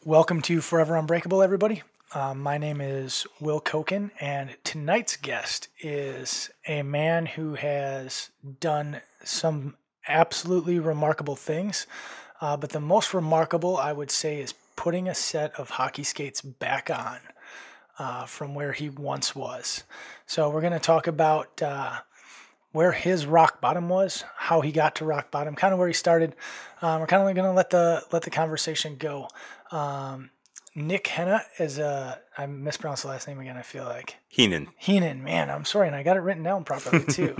Welcome to Forever Unbreakable, everybody. My name is Will Koken, and tonight's guest is a man who has done some absolutely remarkable things. But the most remarkable, I would say, is putting a set of hockey skates back on from where he once was. So we're going to talk about where his rock bottom was, how he got to rock bottom, kind of where he started. We're kind of going to let the conversation go. Nick Heenan is I mispronounced the last name again, I feel like. Heenan, man, I'm sorry, and I got it written down properly too.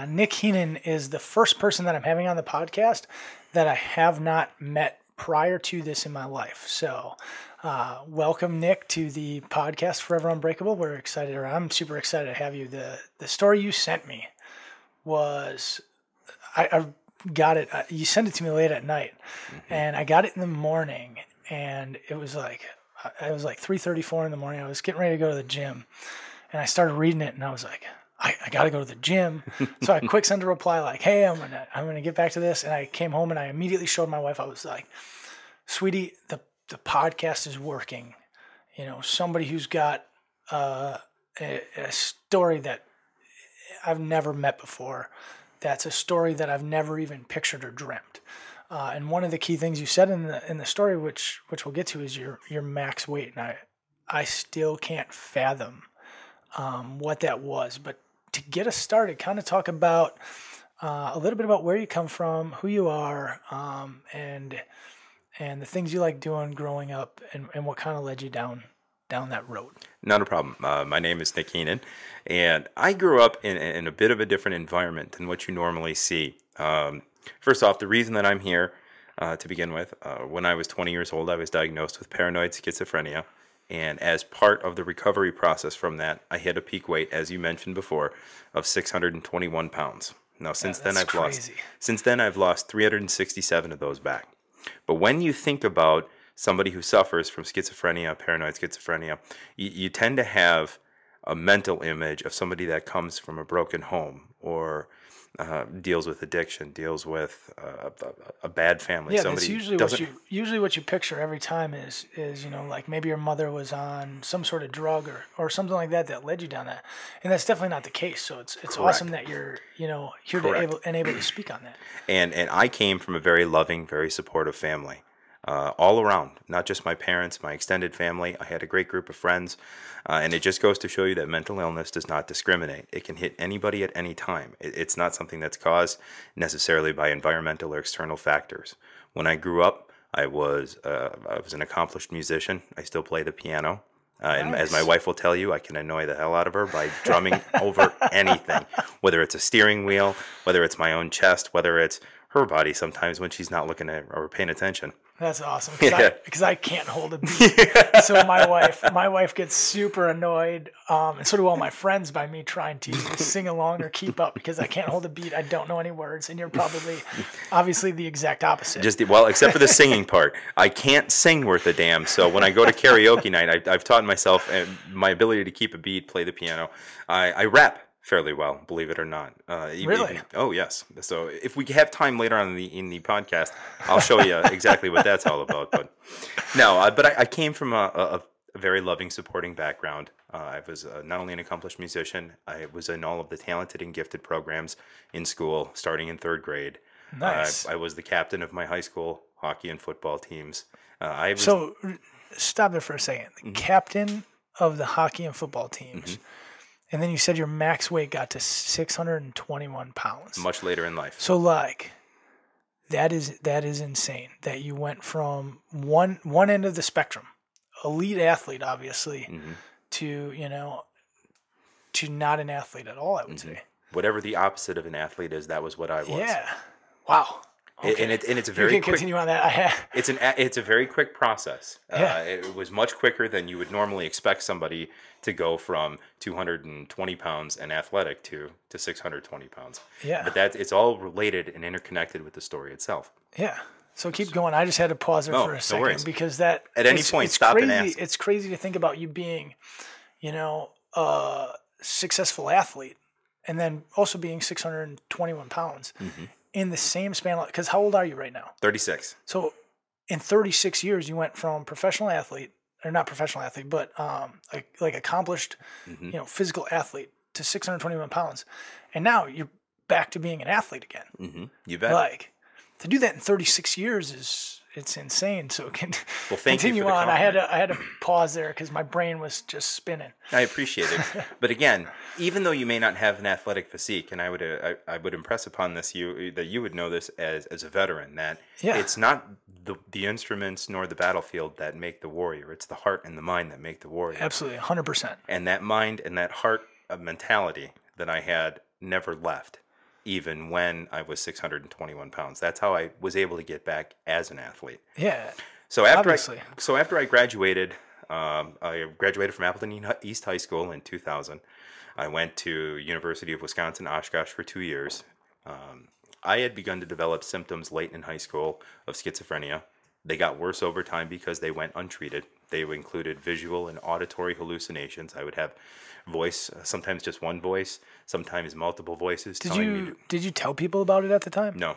Nick Heenan is the first person that I'm having on the podcast that I have not met prior to this in my life. So welcome, Nick, to the podcast Forever Unbreakable. I'm super excited to have you. The story you sent me was, I got it. You sent it to me late at night, and I got it in the morning, and it was like 3:34 in the morning. I was getting ready to go to the gym, and I started reading it, and I was like, I got to go to the gym. So I quick sent a reply like, hey, I'm gonna get back to this, and I came home and I immediately showed my wife. I was like, sweetie, the podcast is working. You know, somebody who's got a story that I've never met before. That's a story that I've never even pictured or dreamt. And one of the key things you said in the story, which we'll get to, is your max weight. And I still can't fathom what that was. But to get us started, kind of talk about a little bit about where you come from, who you are, and the things you like doing growing up, and what kind of led you down that road. Not a problem. My name is Nick Heenan, and I grew up in a bit of a different environment than what you normally see. First off, the reason that I'm here to begin with, when I was 20 years old, I was diagnosed with paranoid schizophrenia, and as part of the recovery process from that, I hit a peak weight, as you mentioned before, of 621 pounds. Now, since then I've lost 367 of those back. But when you think about somebody who suffers from schizophrenia, paranoid schizophrenia, you tend to have a mental image of somebody that comes from a broken home or deals with addiction, deals with a bad family. Yeah, that's usually what you picture every time is like maybe your mother was on some sort of drug or something like that led you down that, and that's definitely not the case. So it's awesome that you're here to able to speak on that. And I came from a very loving, very supportive family. All around, not just my parents, my extended family. I had a great group of friends, and it just goes to show you that mental illness does not discriminate. It can hit anybody at any time. It's not something that's caused necessarily by environmental or external factors. When I grew up, I was an accomplished musician. I still play the piano. And as my wife will tell you, I can annoy the hell out of her by drumming over anything, whether it's a steering wheel, whether it's my own chest, whether it's her body sometimes when she's not looking at or paying attention. That's awesome because I can't hold a beat. So my wife gets super annoyed, and so do all my friends by me trying to sing along or keep up because I can't hold a beat. I don't know any words, and you're probably obviously the exact opposite. Except for the singing part, I can't sing worth a damn. So when I go to karaoke night, I've taught myself my ability to keep a beat, play the piano. I rap fairly well, believe it or not. Really? Oh, yes. So if we have time later on in the podcast, I'll show you exactly what that's all about. But no, but I came from a very loving, supporting background. I was not only an accomplished musician, I was in all of the talented and gifted programs in school, starting in third grade. Nice. I was the captain of my high school hockey and football teams. So stop there for a second. The captain of the hockey and football teams. Mm-hmm. And then you said your max weight got to 621 pounds. Much later in life. So that is insane that you went from one end of the spectrum, elite athlete, obviously, to not an athlete at all, I would say. Whatever the opposite of an athlete is, that was what I was. Yeah. Wow. Okay. And it's a very quick. Continue on that. It's a very quick process. Yeah. It was much quicker than you would normally expect somebody to go from 220 pounds and athletic to 620 pounds. Yeah. But it's all related and interconnected with the story itself. Yeah. So keep going. I just had to pause there for a second because that at any point stop and ask. It's crazy to think about you being, a successful athlete and then also being 621 pounds. Mm-hmm. In the same span, because how old are you right now? 36. So in 36 years, you went from professional athlete, or not professional athlete, but like accomplished, physical athlete to 621 pounds. And now you're back to being an athlete again. You bet. Like, to do that in 36 years it's insane. So well, thank continue you for the on. compliment. I had to pause there because my brain was just spinning. I appreciate it. But again, even though you may not have an athletic physique, and I would impress upon this that you would know this as a veteran, that it's not the instruments nor the battlefield that make the warrior. It's the heart and the mind that make the warrior. Absolutely, 100%. And that mind and that heart mentality that I had never left, even when I was 621 pounds. That's how I was able to get back as an athlete. Yeah. So after I graduated, from Appleton East High School in 2000. I went to University of Wisconsin Oshkosh for 2 years. I had begun to develop symptoms late in high school of schizophrenia. They got worse over time because they went untreated. They included visual and auditory hallucinations. I would have voice, sometimes just one voice, sometimes multiple voices. Did you tell people about it at the time? No.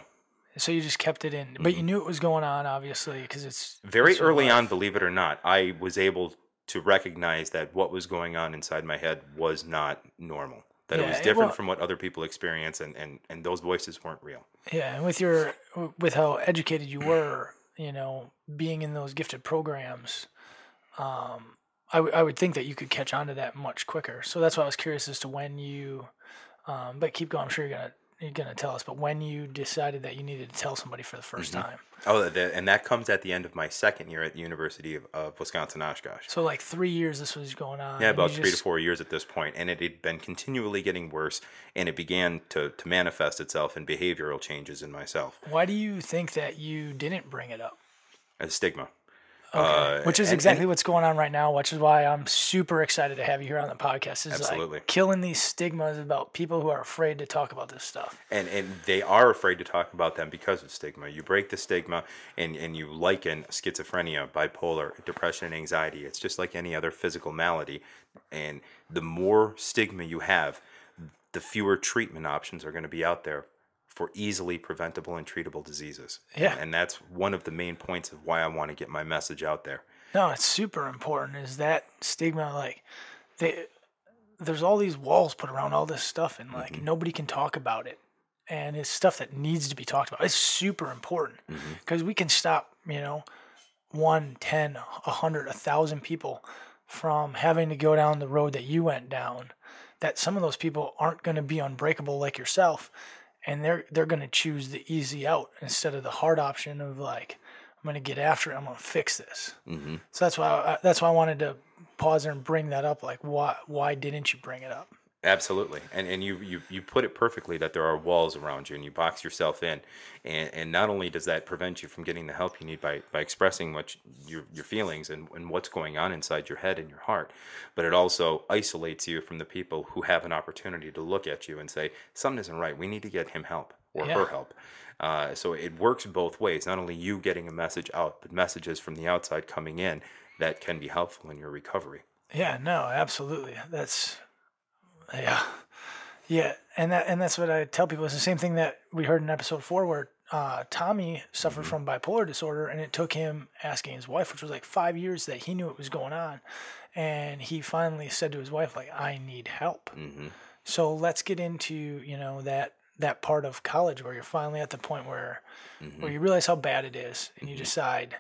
So you just kept it in, but you knew it was going on, obviously, because it's very early on. Believe it or not, I was able to recognize that what was going on inside my head was not normal. That it was different from what other people experience, and those voices weren't real. Yeah, and with how educated you were, being in those gifted programs, I would think that you could catch on to that much quicker. So that's why I was curious as to when you, but keep going. I'm sure you're gonna tell us, but when you decided that you needed to tell somebody for the first time. Oh, and that comes at the end of my second year at the University of Wisconsin Oshkosh. So like 3 years this was going on. Yeah, about 3 to 4 years at this point, and it had been continually getting worse, and it began to manifest itself in behavioral changes in myself. Why do you think that you didn't bring it up? A stigma. Okay. Which is exactly what's going on right now, which is why I'm super excited to have you here on the podcast. Absolutely. Like killing these stigmas about people who are afraid to talk about this stuff. And they are afraid to talk about them because of stigma. You break the stigma and you liken schizophrenia, bipolar, depression, and anxiety. It's just like any other physical malady. And the more stigma you have, the fewer treatment options are going to be out there for easily preventable and treatable diseases. Yeah. And that's one of the main points of why I want to get my message out there. No, it's super important, is that stigma. Like, there's all these walls put around all this stuff, and like nobody can talk about it. And it's stuff that needs to be talked about. It's super important because we can stop, 1, 10, 100, 1,000 people from having to go down the road that you went down. That some of those people aren't going to be unbreakable like yourself. And they're going to choose the easy out instead of the hard option of like, I'm going to get after it. I'm going to fix this. So that's why I wanted to pause there and bring that up. Like, why didn't you bring it up? Absolutely. And you put it perfectly that there are walls around you and you box yourself in. And not only does that prevent you from getting the help you need by expressing what your feelings and what's going on inside your head and your heart, but it also isolates you from the people who have an opportunity to look at you and say, something isn't right. We need to get him help or her help. So it works both ways. Not only you getting a message out, but messages from the outside coming in that can be helpful in your recovery. Yeah, no, absolutely. Yeah, and that's what I tell people. It's the same thing that we heard in episode 4 where Tommy suffered from bipolar disorder, and it took him asking his wife, which was like 5 years that he knew it was going on, and he finally said to his wife, like, I need help. So let's get into, that part of college where you're finally at the point where you realize how bad it is, and you decide.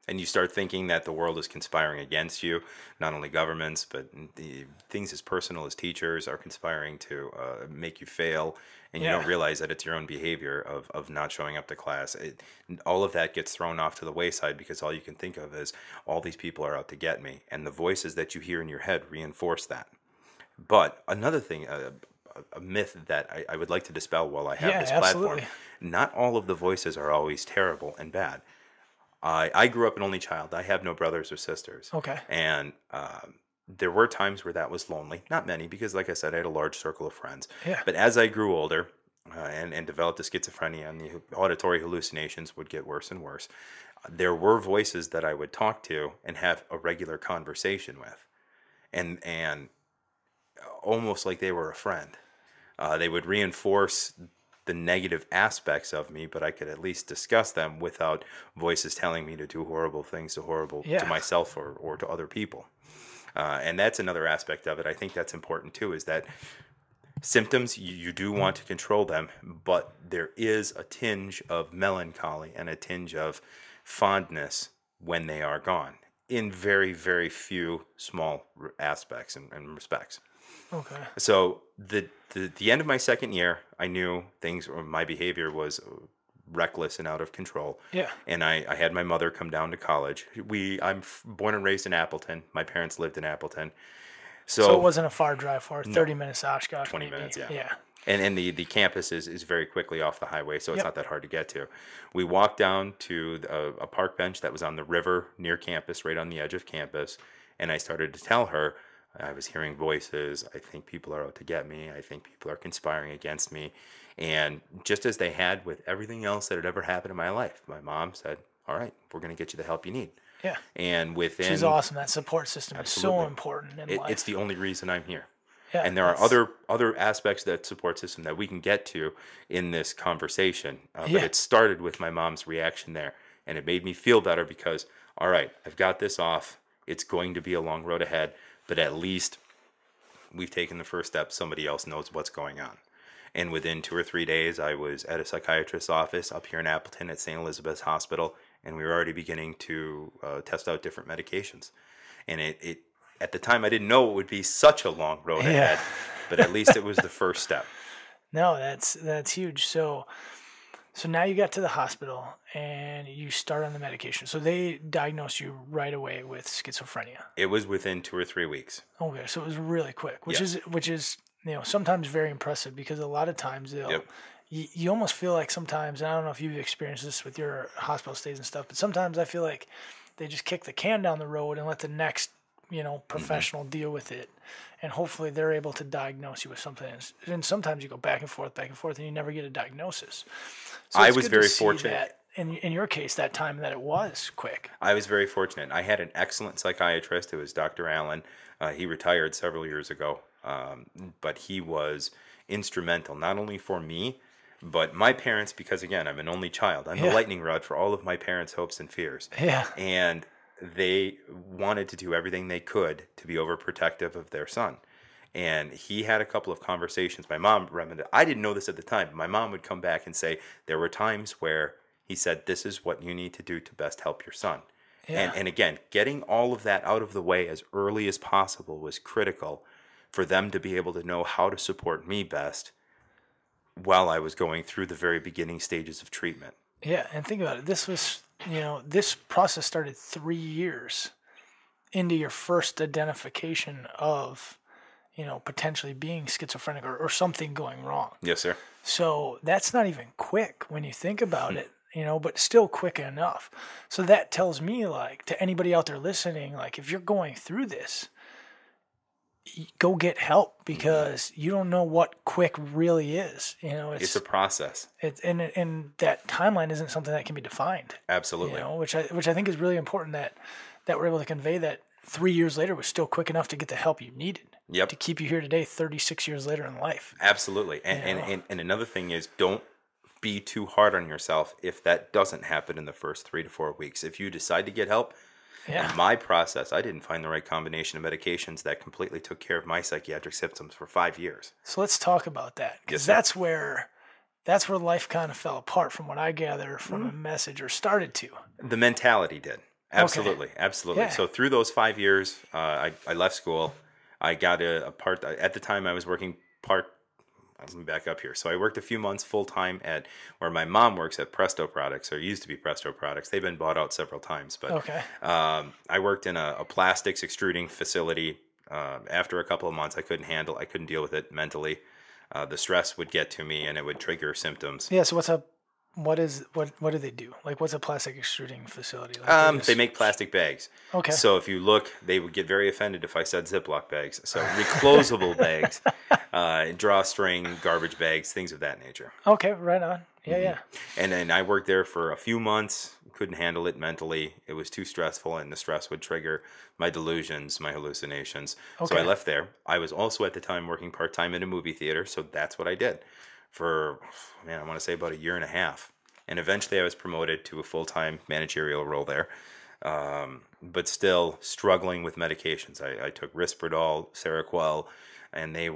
And you start thinking that the world is conspiring against you. Not only governments, but the things as personal as teachers are conspiring to make you fail. And you don't realize that it's your own behavior of not showing up to class. All of that gets thrown off to the wayside because all you can think of is all these people are out to get me. And the voices that you hear in your head reinforce that. But another thing, a myth that I would like to dispel while I have this platform, not all of the voices are always terrible and bad. I grew up an only child. I have no brothers or sisters. Okay. And there were times where that was lonely. Not many, because like I said, I had a large circle of friends. Yeah. But as I grew older and developed the schizophrenia and the auditory hallucinations would get worse and worse, there were voices that I would talk to and have a regular conversation with. And almost like they were a friend. They would reinforce the negative aspects of me, but I could at least discuss them without voices telling me to do horrible things to myself or to other people. And that's another aspect of it. I think that's important too, is that symptoms, you do want to control them, but there is a tinge of melancholy and a tinge of fondness when they are gone, in very, very few small aspects and respects. Okay. So the end of my second year, I knew things, or my behavior was reckless and out of control. Yeah. And I had my mother come down to college. I'm born and raised in Appleton. My parents lived in Appleton. So it wasn't a far drive for her, 30 minutes to Oshkosh. 20 maybe. minutes, yeah. Yeah. And the campus is very quickly off the highway, so it's not that hard to get to. We walked down to a park bench that was on the river near campus, right on the edge of campus, and I started to tell her, I was hearing voices, I think people are out to get me, I think people are conspiring against me. And just as they had with everything else that had ever happened in my life, my mom said, all right, we're going to get you the help you need. Yeah. And within... She's awesome. That support system is so important in life. It's the only reason I'm here. Yeah, and there are other aspects of that support system that we can get to in this conversation. But it started with my mom's reaction there. And it made me feel better because, all right, I've got this off. It's going to be a long road ahead. But at least we've taken the first step. Somebody else knows what's going on. And within 2 or 3 days, I was at a psychiatrist's office up here in Appleton at St. Elizabeth's Hospital. And we were already beginning to test out different medications. And it at the time, I didn't know it would be such a long road ahead, but at least it was the first step. No, that's huge. So now you got to the hospital and you start on the medication. So they diagnosed you right away with schizophrenia. It was within 2 or 3 weeks. Okay, so it was really quick, which is sometimes very impressive because a lot of times you almost feel like sometimes, and I don't know if you've experienced this with your hospital stays and stuff, but sometimes I feel like they just kick the can down the road and let the next professional deal with it, and hopefully they're able to diagnose you with something. And sometimes you go back and forth, and you never get a diagnosis. So I was very fortunate. In your case, that time that it was quick. I was very fortunate. I had an excellent psychiatrist. It was Dr. Allen. He retired several years ago, but he was instrumental not only for me, but my parents, because again, I'm an only child. I'm the lightning rod for all of my parents' hopes and fears. Yeah. And they wanted to do everything they could to be overprotective of their son. And he had a couple of conversations. My mom remembered, I didn't know this at the time, but my mom would come back and say, there were times where he said, this is what you need to do to best help your son. Yeah. And again, getting all of that out of the way as early as possible was critical for them to be able to know how to support me best while I was going through the very beginning stages of treatment. Yeah, and think about it. This was, this process started 3 years into your first identification of, potentially being schizophrenic or something going wrong. Yes, sir. So that's not even quick when you think about it, but still quick enough. So that tells me, like, to anybody out there listening, like, if you're going through this, go get help because you don't know what quick really is. It's a process. And that timeline isn't something that can be defined. Absolutely. Which I think is really important that we're able to convey that 3 years later was still quick enough to get the help you needed. Yep. To keep you here today, 36 years later in life. Absolutely. And another thing is, don't be too hard on yourself if that doesn't happen in the first 3 to 4 weeks. If you decide to get help, in my process, I didn't find the right combination of medications that completely took care of my psychiatric symptoms for 5 years. So let's talk about that, because that's where life kind of fell apart, from what I gather from a message, or started to. The mentality did. Absolutely, absolutely. Yeah. So through those 5 years, I left school. I got a part. At the time, I was working part. Let me back up here. So I worked a few months full-time at where my mom works at Presto Products, or used to be Presto Products. They've been bought out several times. But I worked in a plastics extruding facility. After a couple of months, I couldn't deal with it mentally. The stress would get to me and it would trigger symptoms. Yeah, so what do they do? Like, what's a plastic extruding facility? Like they make plastic bags. Okay. So if you look, they would get very offended if I said Ziploc bags. So reclosable bags, drawstring, garbage bags, things of that nature. Okay, right on. Yeah, yeah. And then I worked there for a few months, couldn't handle it mentally. It was too stressful, and the stress would trigger my delusions, my hallucinations. Okay. So I left there. I was also at the time working part-time in a movie theater, so that's what I did. for, man, I want to say about a year and a half. And eventually I was promoted to a full-time managerial role there. But still struggling with medications. I took Risperdal, Seroquel, and they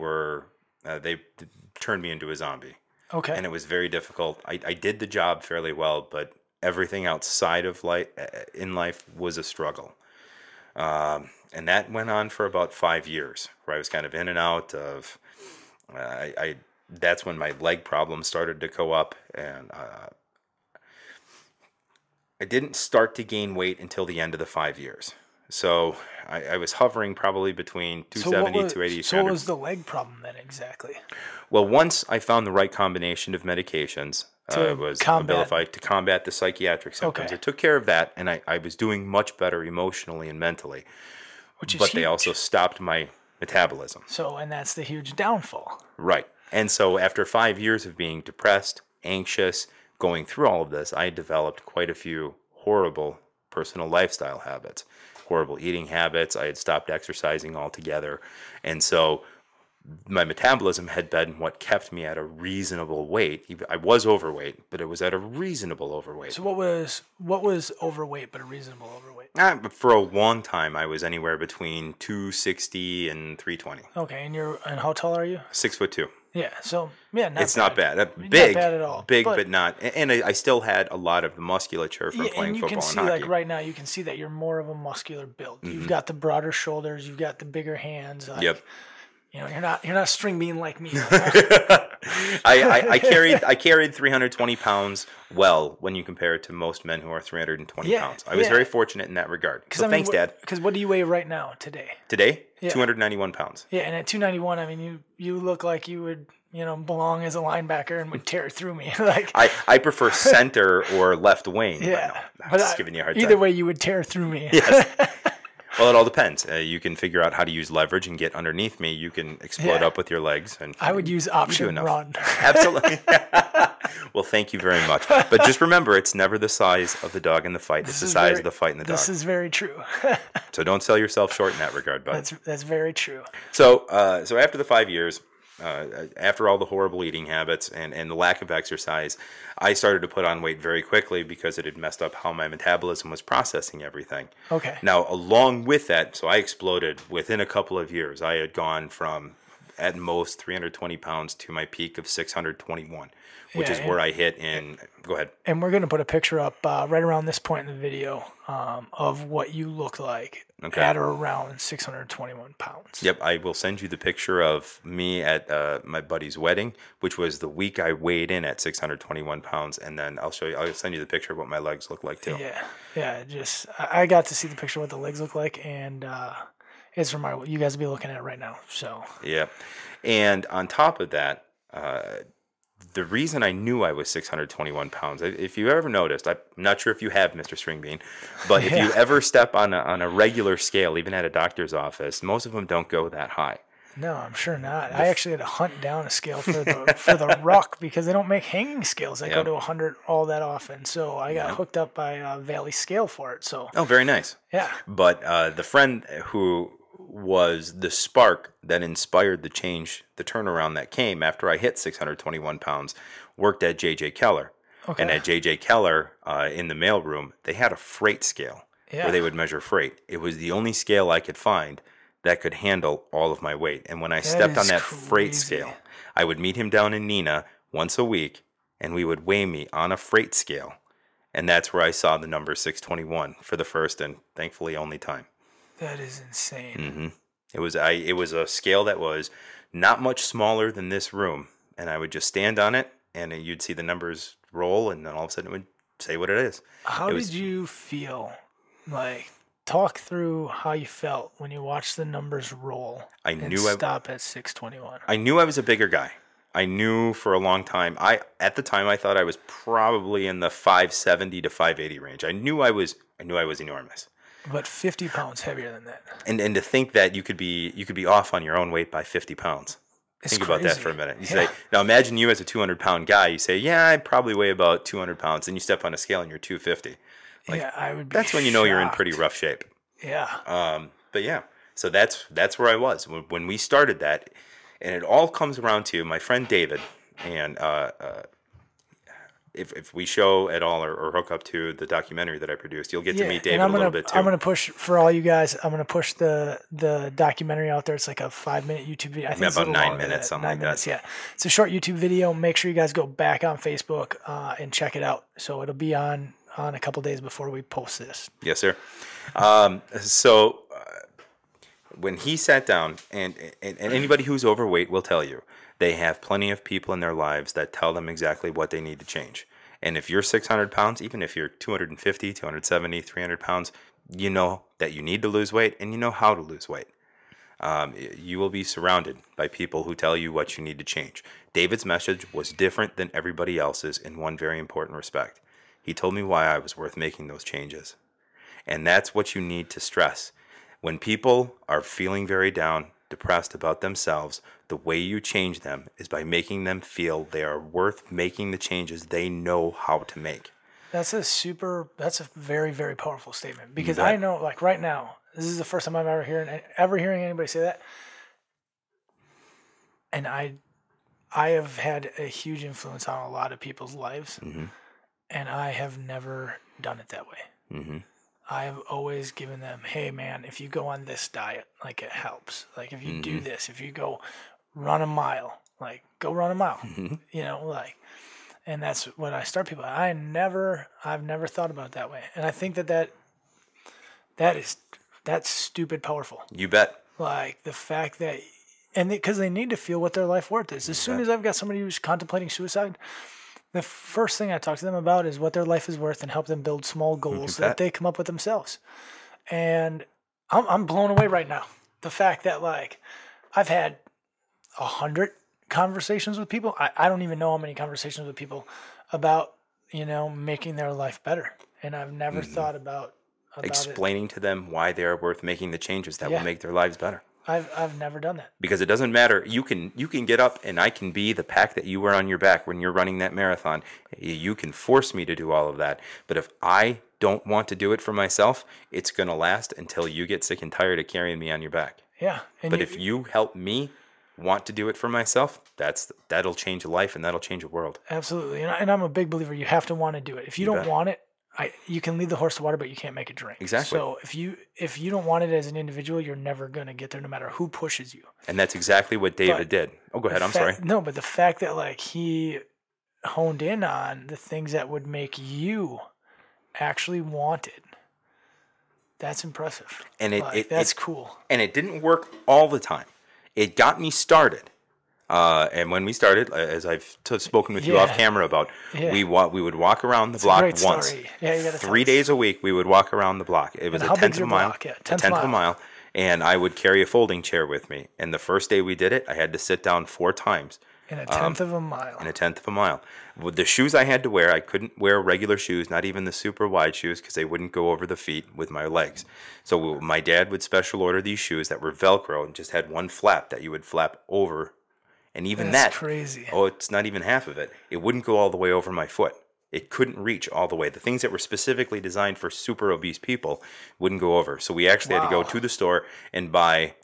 turned me into a zombie. Okay. And it was very difficult. I did the job fairly well, but everything outside of in life was a struggle. And that went on for about 5 years, where I was kind of in and out of. That's when my leg problems started to go up, and I didn't start to gain weight until the end of the 5 years. So I was hovering probably between 270, 280, So what was the leg problem then exactly? Well, once I found the right combination of medications, was Abilify to combat the psychiatric symptoms. Okay. It took care of that, and I was doing much better emotionally and mentally. Which is but huge. They also stopped my metabolism. So, and that's the huge downfall. Right. And so after 5 years of being depressed, anxious, going through all of this, I developed quite a few horrible personal lifestyle habits, horrible eating habits. I had stopped exercising altogether. And so my metabolism had been what kept me at a reasonable weight. I was overweight, but it was at a reasonable overweight. So what was overweight but a reasonable overweight? But for a long time, I was anywhere between 260 and 320. Okay, and how tall are you? 6'2". Yeah, so yeah, it's not bad. Big, not bad at all. Big, but not. And I still had a lot of the musculature from playing football and hockey. And you can see, like right now, you can see that you're more of a muscular build. Mm-hmm. You've got the broader shoulders. You've got the bigger hands. Like, yep. You know, you're not string bean like me. I carried 320 pounds well when you compare it to most men who are 320 pounds. I was very fortunate in that regard. So thanks, Dad. Because what do you weigh right now today? Today, 291 pounds. Yeah, and at 291, I mean, you look like you would belong as a linebacker and would tear through me. Like I prefer center or left wing. Yeah, but no, I'm just giving you a hard time. Either way, you would tear through me. Yes. Well, it all depends. You can figure out how to use leverage and get underneath me. You can explode up with your legs. And I would use option run. Absolutely. Well, thank you very much. But just remember, it's never the size of the dog in the fight. It's the size of the fight in the dog. This is very true. So don't sell yourself short in that regard, bud. That's very true. So after the 5 years, after all the horrible eating habits and the lack of exercise, I started to put on weight very quickly because it had messed up how my metabolism was processing everything. Okay. Now, along with that, so I exploded within a couple of years. I had gone from at most 320 pounds to my peak of 621, which is where I hit in. Go ahead. And we're going to put a picture up right around this point in the video of what you look like at or around 621 pounds. Yep, I will send you the picture of me at my buddy's wedding, which was the week I weighed in at 621 pounds, and then I'll send you the picture of what my legs look like too. Yeah. I got to see the picture of what the legs look like, and it's remarkable. You guys will be looking at it right now. So yeah, and on top of that, the reason I knew I was 621 pounds, if you ever noticed, I'm not sure if you have, Mr. Stringbean, but if you ever step on a regular scale, even at a doctor's office, most of them don't go that high. No, I'm sure not. I actually had to hunt down a scale for the ruck because they don't make hanging scales that go to 100 all that often. So I got hooked up by Valley Scale for it. So very nice. Yeah. But the friend who was the spark that inspired the change, the turnaround that came after I hit 621 pounds, worked at J.J. Keller. Okay. And at J.J. Keller, in the mailroom, they had a freight scale where they would measure freight. It was the only scale I could find that could handle all of my weight. And when I stepped on that freight scale, I would meet him down in Neenah once a week, and we would weigh me on a freight scale. And that's where I saw the number 621 for the first and thankfully only time. That is insane. Mm-hmm. It was a scale that was not much smaller than this room, and I would just stand on it, and you'd see the numbers roll, and then all of a sudden it would say what it is. How did you feel? Like, talk through how you felt when you watched the numbers roll. Stop at 621. I knew I was a bigger guy. I knew for a long time. At the time I thought I was probably in the 570 to 580 range. I knew I was enormous. But 50 pounds heavier than that. And to think that you could be off on your own weight by 50 pounds. Think about that for a minute. You say, now imagine you as a 200-pound guy. You say, yeah, I probably weigh about 200 pounds. Then you step on a scale and you're 250. I would be That's when you know you're in pretty rough shape. Yeah. But yeah, so that's where I was when we started that. And it all comes around to my friend David. And if we show at all or hook up to the documentary that I produced, you'll get to meet David a little bit too. I'm gonna push for all you guys. I'm gonna push the documentary out there. It's like a 5-minute YouTube video. I think it's about 9 minutes, something 9 like minutes, that. Yeah, it's a short YouTube video. Make sure you guys go back on Facebook and check it out. So it'll be on a couple days before we post this. Yes, sir. So when he sat down, and anybody who's overweight will tell you, they have plenty of people in their lives that tell them exactly what they need to change. And if you're 600 pounds, even if you're 250, 270, 300 pounds, you know that you need to lose weight and you know how to lose weight. You will be surrounded by people who tell you what you need to change. David's message was different than everybody else's in one very important respect. He told me why I was worth making those changes. And that's what you need to stress. When people are feeling very down, depressed about themselves, the way you change them is by making them feel they are worth making the changes they know how to make. That's a very, very powerful statement, because I know, like right now, this is the first time I'm ever hearing anybody say that. And I have had a huge influence on a lot of people's lives, and I have never done it that way. I've always given them, hey man, if you go on this diet, like it helps. Like if you do this, if you go run a mile, like go run a mile, you know, like, and that's what I start people. I've never thought about it that way. And I think that's stupid powerful. You bet. Like the fact that, and because they need to feel what their life worth is. As soon as I've got somebody who's contemplating suicide, the first thing I talk to them about is what their life is worth and help them build small goals that they come up with themselves. And I'm blown away right now. The fact that like I've had 100 conversations with people. I don't even know how many conversations with people about, you know, making their life better. And I've never thought about explaining to them why they are worth making the changes that will make their lives better. I've never done that. Because it doesn't matter. You can get up and I can be the pack that you wear on your back when you're running that marathon. You can force me to do all of that. But if I don't want to do it for myself, it's going to last until you get sick and tired of carrying me on your back. Yeah. But if you help me want to do it for myself, that'll change a life and that'll change a world. Absolutely. And I'm a big believer. You have to want to do it. If you don't want it, you can lead the horse to water, but you can't make it drink. Exactly. So if you don't want it as an individual, you're never going to get there no matter who pushes you. And that's exactly what David did. Oh, go ahead. I'm sorry. No, but the fact that like he honed in on the things that would make you actually want it, that's impressive. And that's cool. And it didn't work all the time. It got me started. And when we started, as I've spoken with you off camera about, we would walk around the block once. Yeah, 3 days a week, we would walk around the block. It was a tenth of a mile. A tenth of a mile. And I would carry a folding chair with me. And the first day we did it, I had to sit down 4 times. In a tenth of a mile. In a tenth of a mile. With the shoes I had to wear, I couldn't wear regular shoes, not even the super wide shoes, because they wouldn't go over the feet with my legs. So my dad would special order these shoes that were Velcro and just had one flap that you would flap over. And even that's crazy. Oh, it's not even half of it. It wouldn't go all the way over my foot. It couldn't reach all the way. The things that were specifically designed for super obese people wouldn't go over. So we actually had to go to the store and buy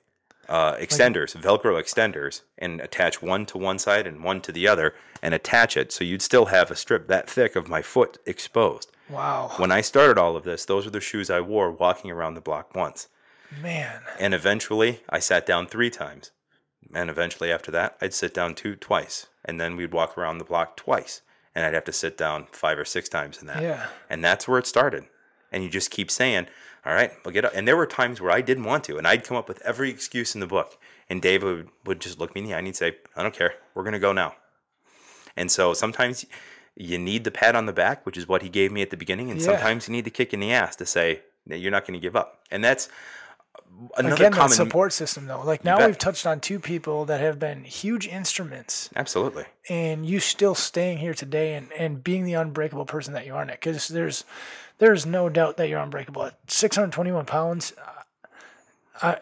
extenders, Velcro extenders, and attach one to one side and one to the other and attach it. So you'd still have a strip that thick of my foot exposed. Wow. When I started all of this, those were the shoes I wore walking around the block once. Man. And eventually I sat down 3 times. And eventually after that, I'd sit down twice. And then we'd walk around the block twice. And I'd have to sit down 5 or 6 times in that. Yeah. And that's where it started. And you just keep saying, all right, I'll get up. And there were times where I didn't want to. And I'd come up with every excuse in the book. And Dave would just look me in the eye and he'd say, I don't care. We're going to go now. And so sometimes you need the pat on the back, which is what he gave me at the beginning. And sometimes you need the kick in the ass to say, you're not going to give up. And that's another common that support system, though. Like now we've touched on 2 people that have been huge instruments. Absolutely. And you still staying here today and being the unbreakable person that you are, Nick. Because there's no doubt that you're unbreakable. At 621 pounds, I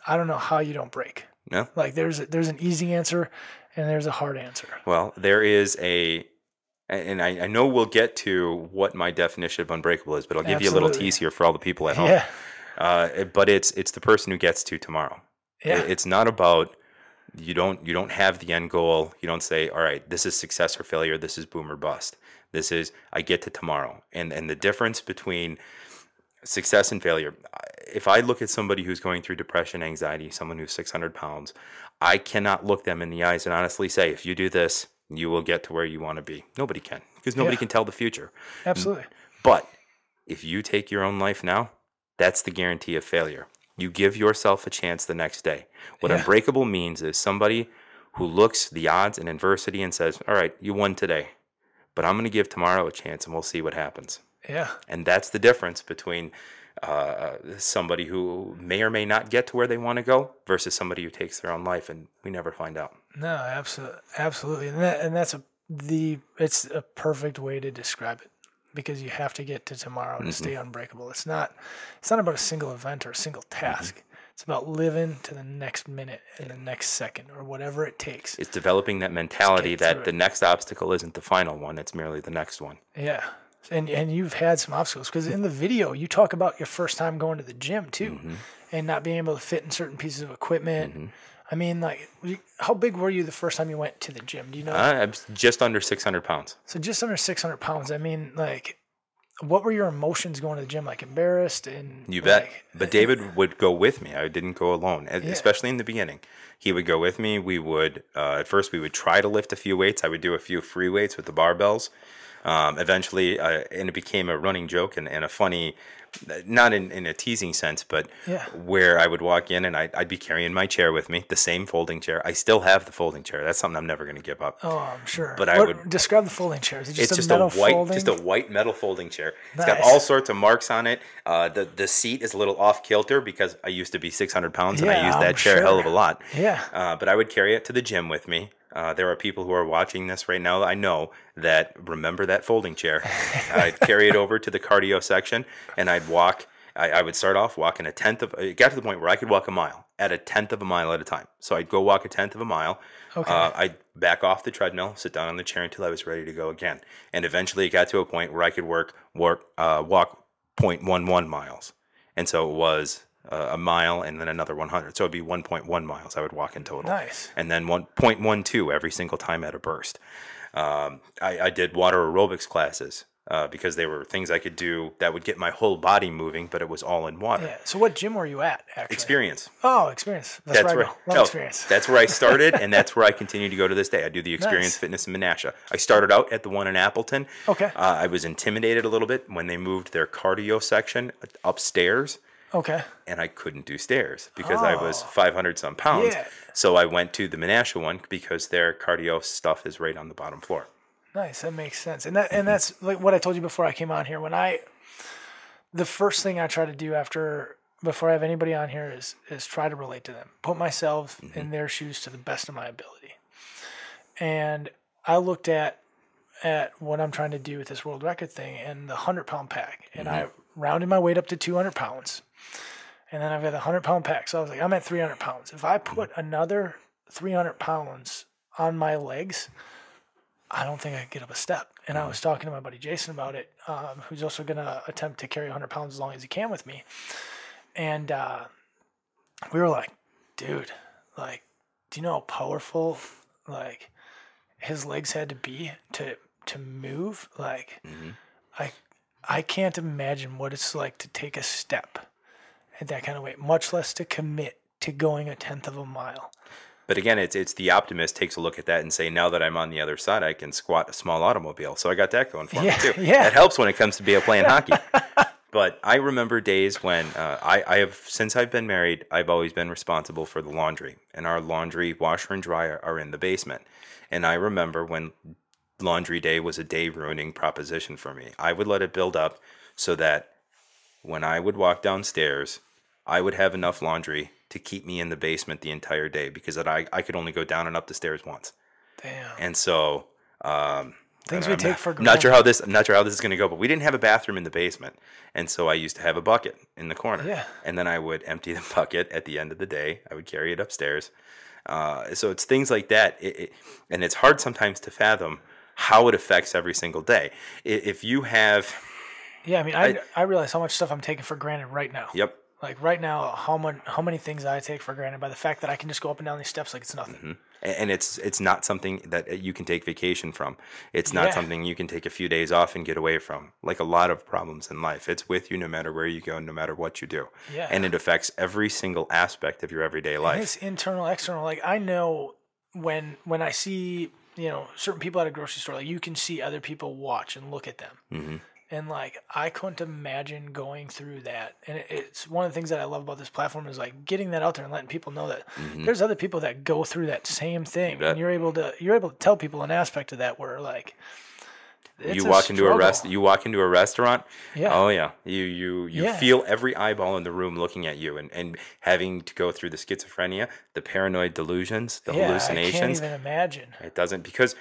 don't know how you don't break. No. Like there's an easy answer and there's a hard answer. Well, there is and I know we'll get to what my definition of unbreakable is, but I'll give you a little tease here for all the people at home. Yeah. But it's the person who gets to tomorrow. Yeah. It's not about You don't have the end goal. You don't say, all right, this is success or failure. This is boom or bust. This is, I get to tomorrow. And the difference between success and failure, if I look at somebody who's going through depression, anxiety, someone who's 600 pounds, I cannot look them in the eyes and honestly say, if you do this, you will get to where you want to be. Nobody can, because nobody can tell the future. Absolutely. But if you take your own life now, that's the guarantee of failure. You give yourself a chance the next day. What Unbreakable means is somebody who looks the odds and adversity and says, all right, you won today, but I'm going to give tomorrow a chance and we'll see what happens. Yeah. And that's the difference between somebody who may or may not get to where they want to go versus somebody who takes their own life, and we never find out. No, absolutely. And that's it's a perfect way to describe it, because you have to get to tomorrow to stay unbreakable. It's not about a single event or a single task. It's about living to the next minute and the next second or whatever it takes. It's developing that mentality that the next obstacle isn't the final one, it's merely the next one. Yeah. And you've had some obstacles, because in the video you talk about your first time going to the gym too, and not being able to fit in certain pieces of equipment. I mean, like, how big were you the first time you went to the gym? Do you know? I'm just under 600 pounds. So just under 600 pounds. I mean, like, what were your emotions going to the gym? Like, embarrassed? And you bet. But David would go with me. I didn't go alone, especially in the beginning. He would go with me. We would, at first, we would try to lift a few weights. I would do a few free weights with the barbells. Eventually, and it became a running joke and a funny, not in a teasing sense, but where I would walk in and I'd be carrying my chair with me, the same folding chair. I still have the folding chair. That's something I'm never going to give up. Oh, I'm sure. But I would describe the folding chair. Is it just it's a metal white, just a white metal folding chair. It's got all sorts of marks on it. The seat is a little off kilter because I used to be 600 pounds and I used that chair a hell of a lot. Yeah. But I would carry it to the gym with me. There are people who are watching this right now that I know that remember that folding chair. I'd carry it over to the cardio section and I'd walk. I would start off walking it got to the point where I could walk a mile at a tenth of a mile at a time. So I'd go walk a tenth of a mile. Okay. I'd back off the treadmill, sit down on the chair until I was ready to go again. And eventually it got to a point where I could walk 0.11 miles. And so it was a mile and then another 100. So it'd be 1.1 miles I would walk in total. Nice. And then 1.12 every single time at a burst. I did water aerobics classes because they were things I could do that would get my whole body moving, but it was all in water. Yeah. So what gym were you at, actually? Experience. Oh, Experience. That's where I go. Love Experience. That's where I started, and that's where I continue to go to this day. I do the Experience Fitness in Menasha. I started out at the one in Appleton. Okay. I was intimidated a little bit when they moved their cardio section upstairs. Okay. And I couldn't do stairs because I was 500 some pounds. Yeah. So I went to the Menasha one because their cardio stuff is right on the bottom floor. Nice. That makes sense. And that's like what I told you before I came on here. The first thing I try to do before I have anybody on here is try to relate to them, put myself in their shoes to the best of my ability. And I looked at what I'm trying to do with this world record thing and the 100-pound pack, and I rounded my weight up to 200 pounds. And then I've got the 100-pound pack. So I was like, I'm at 300 pounds. If I put another 300 pounds on my legs, I don't think I could get up a step. And I was talking to my buddy Jason about it, who's also going to attempt to carry 100 pounds as long as he can with me. And we were like, dude, like, do you know how powerful, like, his legs had to be to move? Like, I can't imagine what it's like to take a step at that kind of weight, much less to commit to going a tenth of a mile. But again, it's the optimist takes a look at that and say, now that I'm on the other side, I can squat a small automobile. So I got that going for me too. Yeah. That helps when it comes to playing hockey. But I remember days when since I've been married, I've always been responsible for the laundry. And our laundry washer and dryer are in the basement. And I remember when laundry day was a day-ruining proposition for me. I would let it build up so that when I would walk downstairs, I would have enough laundry to keep me in the basement the entire day because I could only go down and up the stairs once. Damn. And so things we take for granted. Not sure how this is going to go, but we didn't have a bathroom in the basement, and so I used to have a bucket in the corner. Yeah. And then I would empty the bucket at the end of the day. I would carry it upstairs. So it's things like that, and it's hard sometimes to fathom how it affects every single day. If you have, I mean, I realize how much stuff I'm taking for granted right now. Yep. Like right now, how many things I take for granted by the fact that I can just go up and down these steps like it's nothing. And it's not something that you can take vacation from. It's not Yeah. something you can take a few days off and get away from. Like a lot of problems in life, it's with you no matter where you go, no matter what you do. Yeah. And it affects every single aspect of your everyday life. And it's internal, external. Like I know when I see, you know, certain people at a grocery store, like you can see other people watch and look at them. Mm-hmm. And like I couldn't imagine going through that. And it's one of the things that I love about this platform is like getting that out there and letting people know that there's other people that go through that same thing. And you're able to tell people an aspect of that where like you walk into a restaurant. Yeah. Oh yeah. You feel every eyeball in the room looking at you, and having to go through the schizophrenia, the paranoid delusions, the hallucinations. I can't even imagine. It doesn't, because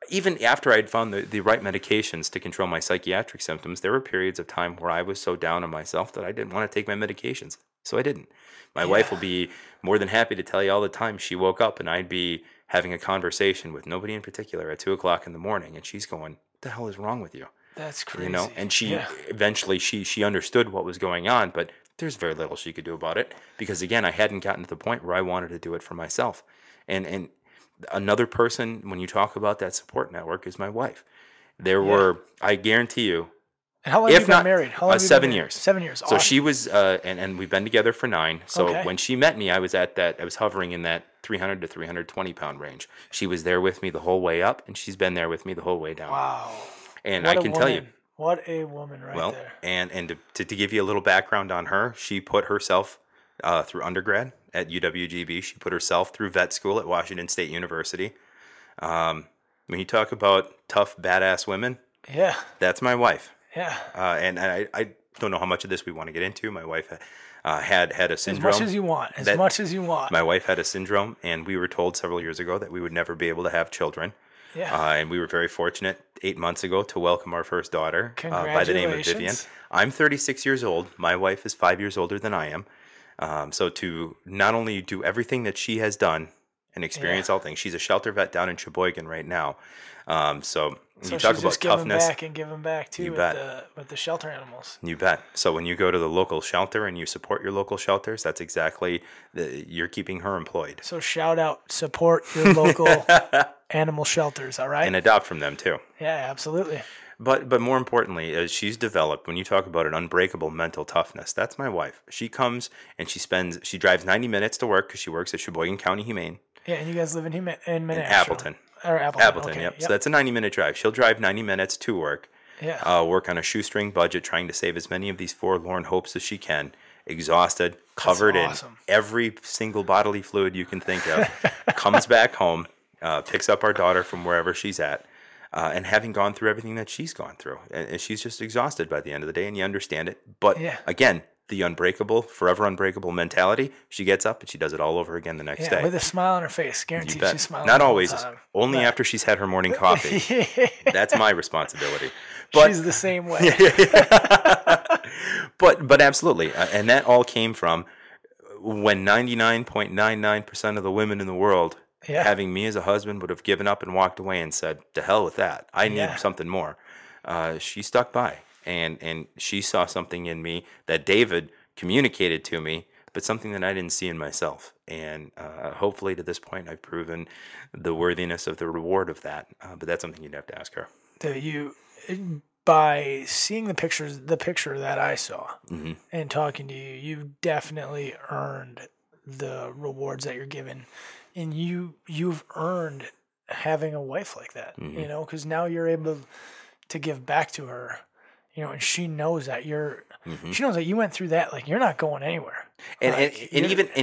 even after I'd found the right medications to control my psychiatric symptoms, there were periods of time where I was so down on myself that I didn't want to take my medications. So I didn't. My wife will be more than happy to tell you all the time she woke up and I'd be having a conversation with nobody in particular at 2:00 in the morning, and she's going, "What the hell is wrong with you?" That's crazy. You know, and she eventually she understood what was going on, but there's very little she could do about it because, again, I hadn't gotten to the point where I wanted to do it for myself. And another person, when you talk about that support network, is my wife. There were, I guarantee you, and how long have you been married? How long have you 7 been married? years. 7 years. So Awesome. she was, and we've been together for 9. So when she met me, I was hovering in that 300 to 320 pound range. She was there with me the whole way up, and she's been there with me the whole way down. Wow. And I can tell you. What a woman right there. And to give you a little background on her, she put herself through undergrad at UWGB. She put herself through vet school at Washington State University. When you talk about tough, badass women, that's my wife. Yeah. And I don't know how much of this we want to get into. My wife had a syndrome. As much as you want. As much as you want. My wife had a syndrome, and we were told several years ago that we would never be able to have children. Yeah. And we were very fortunate 8 months ago to welcome our first daughter by the name of Vivian. I'm 36 years old. My wife is 5 years older than I am. So to not only do everything that she has done and experience all things, she's a shelter vet down in Sheboygan right now. So you talk about toughness. Giving back too with the shelter animals. You bet. So when you go to the local shelter and you support your local shelters, that's exactly you're keeping her employed. So shout out, support your local animal shelters. All right, and adopt from them too. Yeah, absolutely. But more importantly, as she's developed, when you talk about an unbreakable mental toughness, that's my wife. She comes and she drives 90 minutes to work because she works at Sheboygan County Humane. Yeah, and you guys live in Appleton. Or Appleton. Okay, yep. So that's a 90-minute drive. She'll drive 90 minutes to work. Yeah. Work on a shoestring budget, trying to save as many of these forlorn hopes as she can. Exhausted, covered in every single bodily fluid you can think of. Comes back home, picks up our daughter from wherever she's at. And having gone through everything that she's gone through, and she's just exhausted by the end of the day, and you understand it. But again, the forever unbreakable mentality, she gets up and she does it all over again the next day. With a smile on her face, guaranteed she's smiling. Not always, only after she's had her morning coffee. That's my responsibility. But she's the same way. But absolutely, and that all came from when 99.99% of the women in the world, having me as a husband, would have given up and walked away and said, "To hell with that. I need something more." She stuck by, and she saw something in me that David communicated to me, but something that I didn't see in myself. And hopefully, to this point, I've proven the worthiness of the reward of that. But that's something you'd have to ask her. By seeing the picture that I saw, and talking to you, you've definitely earned the rewards that you're given. And you've earned having a wife like that, you know, because now you're able to give back to her, you know, and she knows that she knows that you went through that. Like, you're not going anywhere. And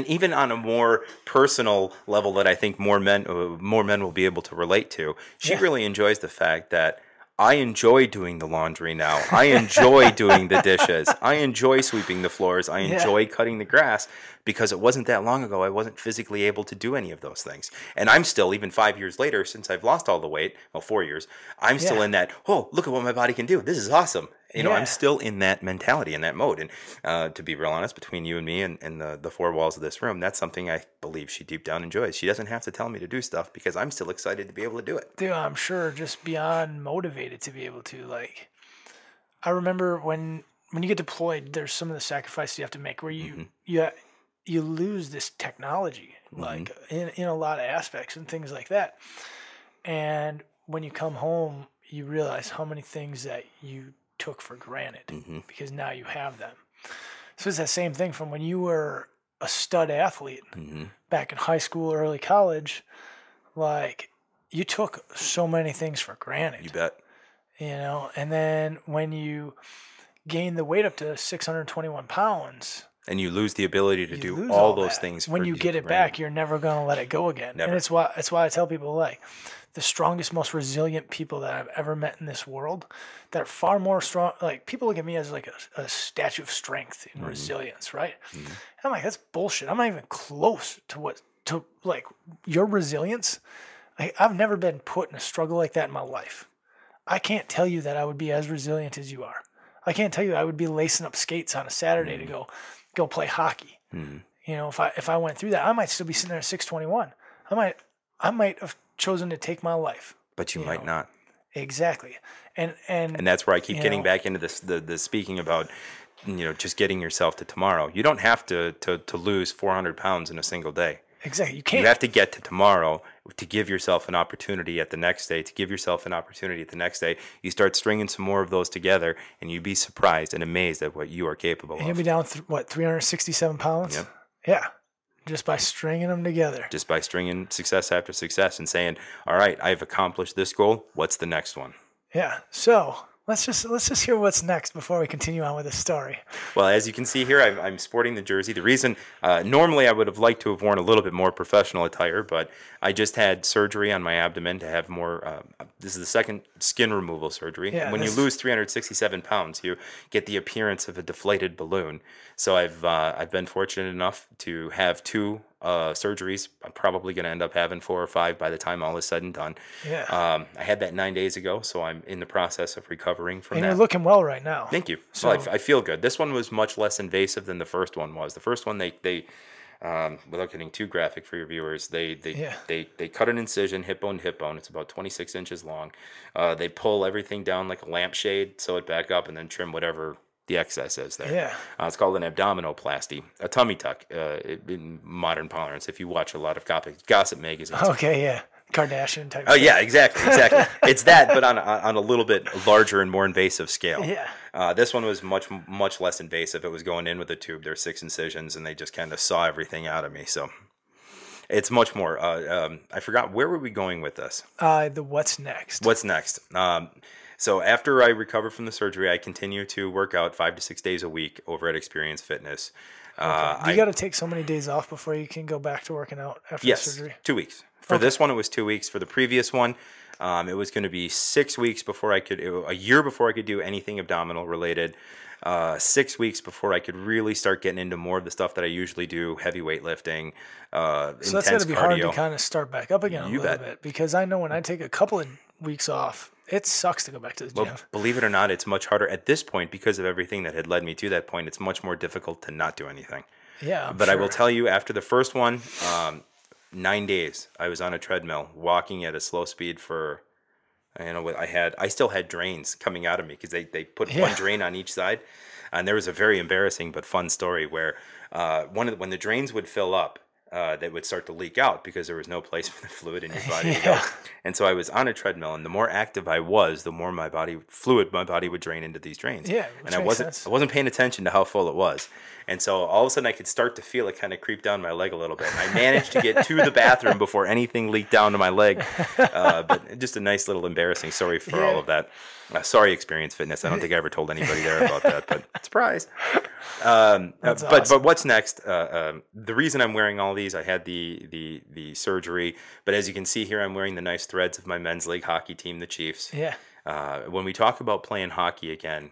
even on a more personal level that I think more men will be able to relate to, she really enjoys the fact that I enjoy doing the laundry now. I enjoy doing the dishes. I enjoy sweeping the floors. I enjoy cutting the grass, because it wasn't that long ago I wasn't physically able to do any of those things. And I'm still, even 5 years later, since I've lost all the weight, 4 years, I'm still in that, oh, look at what my body can do. This is awesome. You know, I'm still in that mentality, in that mode. And to be real honest, between you and me and the four walls of this room, that's something I believe she deep down enjoys. She doesn't have to tell me to do stuff because I'm still excited to be able to do it. Dude, I'm sure just beyond motivated to be able to. Like, I remember when when you get deployed, there's some of the sacrifices you have to make where you lose this technology, like in a lot of aspects and things like that. And when you come home, you realize how many things that you took for granted because now you have them. So it's that same thing from when you were a stud athlete back in high school, early college. Like, you took so many things for granted. You bet. You know, and then when you gain the weight up to 621 pounds, and you lose the ability to do all those things. When you get it back, you're never going to let it go again. Never. And it's why I tell people, like, the strongest, most resilient people that I've ever met in this world, that are far more strong. Like, people look at me as like a statue of strength and resilience, right? And I'm like, that's bullshit. I'm not even close to like your resilience. I've never been put in a struggle like that in my life. I can't tell you that I would be as resilient as you are. I can't tell you I would be lacing up skates on a Saturday to go play hockey. You know, if I went through that, I might still be sitting there at 621. I might have chosen to take my life. But you might not. Exactly. And that's where I keep getting back into this the speaking about, you know, just getting yourself to tomorrow. You don't have to lose 400 pounds in a single day. Exactly. You can't. You have to get to tomorrow to give yourself an opportunity at the next day, You start stringing some more of those together, and you'd be surprised and amazed at what you are capable of. You'll be down, 367 pounds? Yep. Yeah. Just by stringing them together. Just by stringing success after success and saying, all right, I've accomplished this goal. What's the next one? Yeah. So let's just hear what's next before we continue on with the story. Well, as you can see here, I'm sporting the jersey. The reason, normally I would have liked to have worn a little bit more professional attire, but I just had surgery on my abdomen to have more, this is the second skin removal surgery. Yeah, when you lose 367 pounds, you get the appearance of a deflated balloon. So I've been fortunate enough to have two surgeries. I'm probably going to end up having 4 or 5 by the time all is said and done. Yeah. I had that 9 days ago, so I'm in the process of recovering from that. And you're looking well right now. Thank you. So well, I feel good. This one was much less invasive than the first one was. The first one, they without getting too graphic for your viewers, they cut an incision, hip bone to hip bone. It's about 26 inches long. They pull everything down like a lampshade, sew it back up, and then trim whatever the excess is there. Yeah. It's called an abdominoplasty, a tummy tuck in modern parlance, if you watch a lot of gossip magazines. Okay, yeah. Kardashian type. Oh, yeah, exactly. It's that, but on a little bit larger and more invasive scale. Yeah. This one was much less invasive. It was going in with a tube. There were 6 incisions, and they just kind of saw everything out of me. So it's much more. I forgot, where were we going with this? The what's next. What's next? So after I recover from the surgery, I continue to work out 5 to 6 days a week over at Experience Fitness. Okay. You got to take so many days off before you can go back to working out after the surgery? 2 weeks. For this one, it was 2 weeks. For the previous one, it was going to be 6 weeks before a year before I could do anything abdominal related. 6 weeks before I could really start getting into more of the stuff that I usually do, heavy weightlifting, so that's got to be hard to kind of start back up again a little bit, because I know when I take a couple of weeks off, it sucks to go back to the gym. Well, believe it or not, it's much harder at this point because of everything that had led me to that point. It's much more difficult to not do anything. Yeah, but sure. I will tell you, after the first one, 9 days, I was on a treadmill, walking at a slow speed for, I still had drains coming out of me because they put one drain on each side. And there was a very embarrassing but fun story where when the drains would fill up, they would start to leak out because there was no place for the fluid in your body to go. And so I was on a treadmill, and the more active I was, the more my body would drain into these drains. Yeah, and I wasn't paying attention to how full it was. And so all of a sudden I could start to feel it kind of creep down my leg a little bit. And I managed to get to the bathroom before anything leaked down to my leg. But just a nice little embarrassing story for all of that. Sorry, Experience Fitness. I don't think I ever told anybody there about that, but surprise. Awesome. But what's next? The reason I'm wearing all these, I had the surgery, but as you can see here, I'm wearing the nice threads of my men's league hockey team, the Chiefs. Yeah. When we talk about playing hockey again,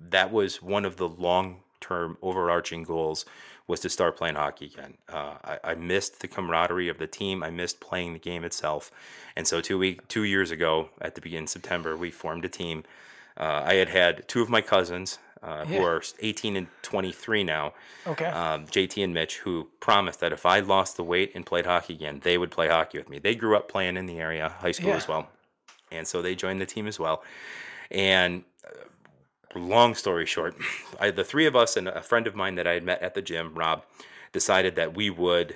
that was one of the long-term overarching goals, was to start playing hockey again. I missed the camaraderie of the team. I missed playing the game itself. And so 2 years ago, at the beginning of September, we formed a team. I had 2 of my cousins, who are 18 and 23 now, JT and Mitch, who promised that if I lost the weight and played hockey again, they would play hockey with me. They grew up playing in the area, high school as well. And so they joined the team as well. And long story short, the three of us and a friend of mine that I had met at the gym, Rob, decided that we would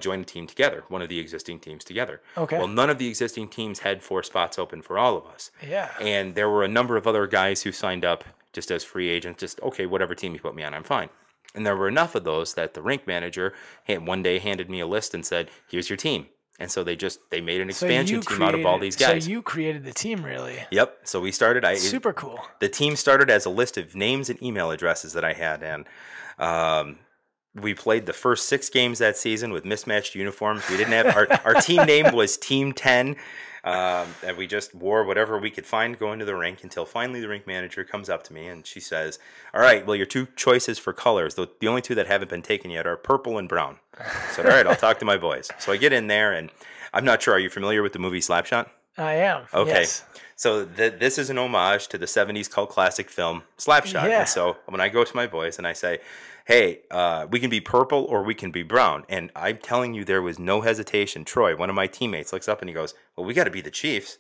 join a team together, one of the existing teams together. Okay. Well, none of the existing teams had 4 spots open for all of us. Yeah. And there were a number of other guys who signed up just as free agents, just, okay, whatever team you put me on, I'm fine. And there were enough of those that the rink manager one day handed me a list and said, here's your team. And so they made an expansion team out of all these guys. So you created the team, really? Yep. So we started. Super cool. The team started as a list of names and email addresses that I had, and we played the first 6 games that season with mismatched uniforms. We didn't have our team name was Team 10. And we just wore whatever we could find going to the rink until finally the rink manager comes up to me and she says, all right, well, your 2 choices for colors, the only 2 that haven't been taken yet are purple and brown. I said, all right, I'll talk to my boys. So I get in there, and I'm not sure, are you familiar with the movie Slapshot? I am. Okay. Yes. So this is an homage to the 70s cult classic film Slapshot. Yeah. And so when I go to my boys and I say, hey, we can be purple or we can be brown. And I'm telling you, there was no hesitation. Troy, one of my teammates, looks up and he goes, well, we got to be the Chiefs.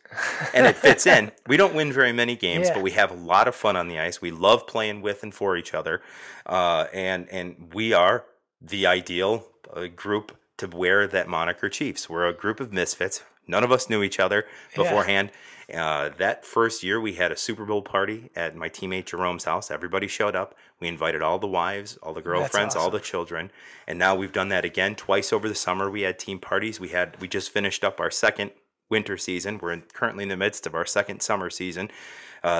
And it fits in. We don't win very many games, but we have a lot of fun on the ice. We love playing with and for each other. And we are the ideal group to wear that moniker Chiefs. We're a group of misfits. None of us knew each other beforehand. That first year, we had a Super Bowl party at my teammate Jerome's house. Everybody showed up. We invited all the wives, all the girlfriends, all the children. And now we've done that again twice over the summer. We had team parties. We just finished up our second winter season. We're currently in the midst of our second summer season.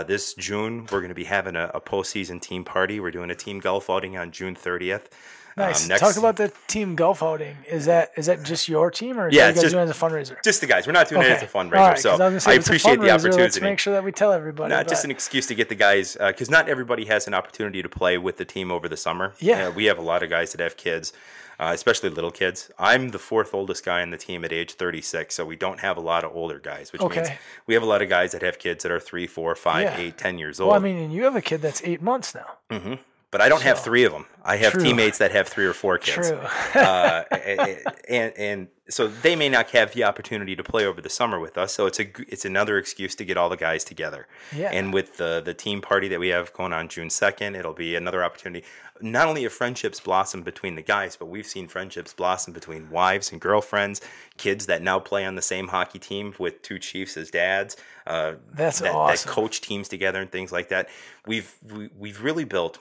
This June, we're going to be having a postseason team party. We're doing a team golf outing on June 30th. Nice. Talk about the team golf outing. Is that just your team, or are you guys doing it as a fundraiser? Just the guys. We're not doing it as a fundraiser. Right, so I appreciate the opportunity. Let's make sure that we tell everybody. Not just an excuse to get the guys, because not everybody has an opportunity to play with the team over the summer. Yeah. We have a lot of guys that have kids, especially little kids. I'm the 4th oldest guy on the team at age 36, so we don't have a lot of older guys, which means we have a lot of guys that have kids that are 3, 4, 5, 8, 10 years old. Well, I mean, and you have a kid that's 8 months now. Mm-hmm. But I don't have 3 of them. I have teammates that have 3 or 4 kids. True. And so they may not have the opportunity to play over the summer with us. So it's another excuse to get all the guys together. Yeah. And with the team party that we have going on June 2nd, it'll be another opportunity. Not only have friendships blossomed between the guys, but we've seen friendships blossom between wives and girlfriends, kids that now play on the same hockey team with 2 Chiefs as dads. That's awesome. That coach teams together and things like that. We've really built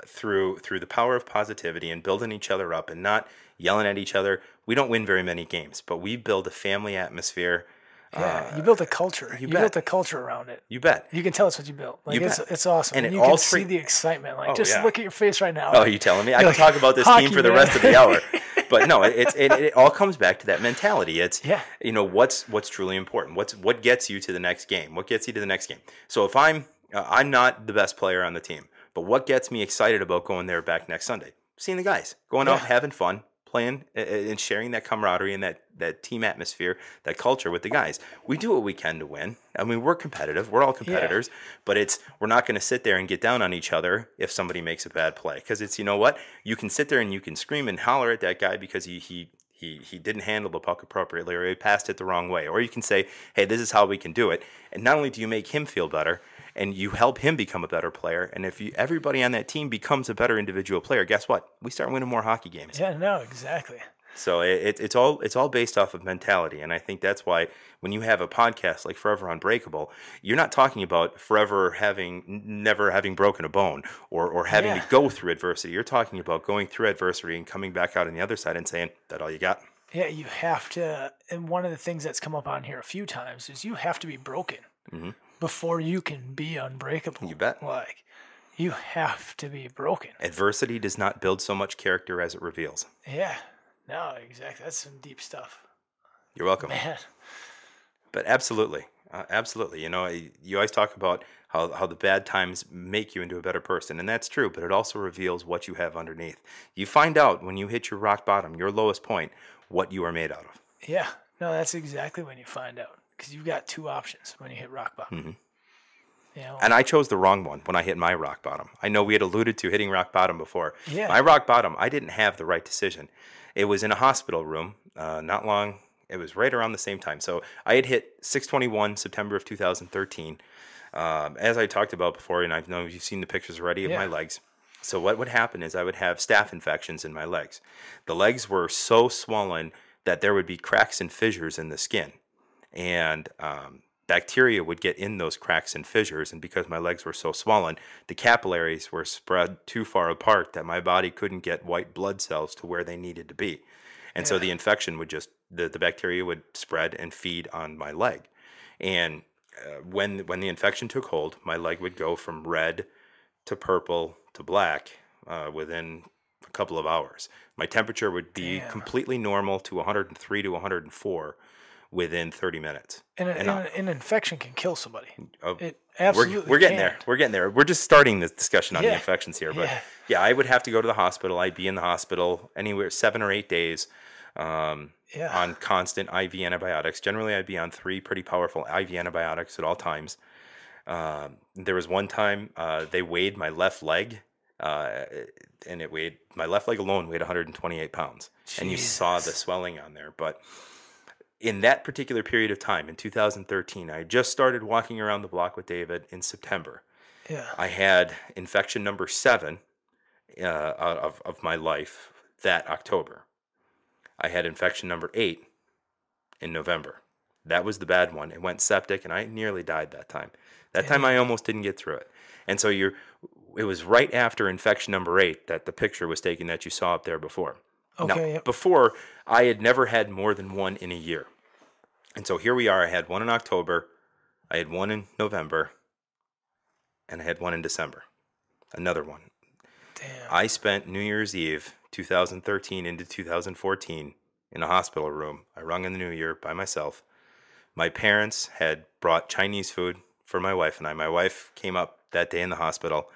through the power of positivity and building each other up and not yelling at each other. We don't win very many games, but we build a family atmosphere. Yeah, you built a culture. You built a culture around it. You bet. You can tell us what you built. Like it's awesome. And you can see the excitement. Like look at your face right now. Oh, are you telling me? I can talk about this team for the rest of the hour. But no, it all comes back to that mentality. It's what's truly important. What gets you to the next game? What gets you to the next game? So if I'm not the best player on the team, but what gets me excited about going there back next Sunday? Seeing the guys, going out, having fun, playing, and sharing that camaraderie and that team atmosphere, that culture with the guys. We do what we can to win. I mean, we're competitive. We're all competitors. But we're not going to sit there and get down on each other if somebody makes a bad play. Because it's, you know what? You can sit there and you can scream and holler at that guy because he didn't handle the puck appropriately or he passed it the wrong way. Or you can say, hey, this is how we can do it. And not only do you make him feel better, and you help him become a better player. And if everybody on that team becomes a better individual player, guess what? We start winning more hockey games. Yeah, no, exactly. So it's all based off of mentality. And I think that's why when you have a podcast like Forever Unbreakable, you're not talking about never having broken a bone or having to go through adversity. You're talking about going through adversity and coming back out on the other side and saying, that all you got? Yeah, you have to. And one of the things that's come up on here a few times is you have to be broken. Mm-hmm. Before you can be unbreakable. You bet. Like, you have to be broken. Adversity does not build so much character as it reveals. Yeah. No, exactly. That's some deep stuff. You're welcome. Man. But absolutely. Absolutely. You know, you always talk about how the bad times make you into a better person. And that's true, but it also reveals what you have underneath. You find out when you hit your rock bottom, your lowest point, what you are made out of. Yeah. No, that's exactly when you find out. Because you've got 2 options when you hit rock bottom. Mm-hmm. You know? And I chose the wrong one when I hit my rock bottom. I know we had alluded to hitting rock bottom before. Yeah. My rock bottom, I didn't have the right decision. It was in a hospital room, not long. It was right around the same time. So I had hit 6/21, September of 2013. As I talked about before, and I know you've seen the pictures already of my legs. So what would happen is I would have staph infections in my legs. The legs were so swollen that there would be cracks and fissures in the skin. And bacteria would get in those cracks and fissures. And because my legs were so swollen, the capillaries were spread too far apart that my body couldn't get white blood cells to where they needed to be. And so the infection would just, the bacteria would spread and feed on my leg. And when the infection took hold, my leg would go from red to purple to black within a couple of hours. My temperature would be completely normal to 103 to 104 within 30 minutes. And an infection can kill somebody. It absolutely we're getting can. there. We're getting there. We're just starting this discussion on the infections here. But I would have to go to the hospital. I'd be in the hospital anywhere 7 or 8 days on constant IV antibiotics. Generally, I'd be on 3 pretty powerful IV antibiotics at all times. There was one time they weighed my left leg, and my left leg alone weighed 128 pounds. Jesus. And you saw the swelling on there. But in that particular period of time, in 2013, I just started walking around the block with David in September. Yeah. I had infection number 7 of my life that October. I had infection number 8 in November. That was the bad one. It went septic, and I nearly died that time. That time I almost didn't get through it. And so it was right after infection number 8 that the picture was taken that you saw up there before. Okay. Now, before, I had never had more than one in a year. And so here we are. I had one in October, I had one in November, and I had one in December. Another one. Damn. I spent New Year's Eve, 2013 into 2014, in a hospital room. I rung in the new year by myself. My parents had brought Chinese food for my wife and I. My wife came up that day in the hospital.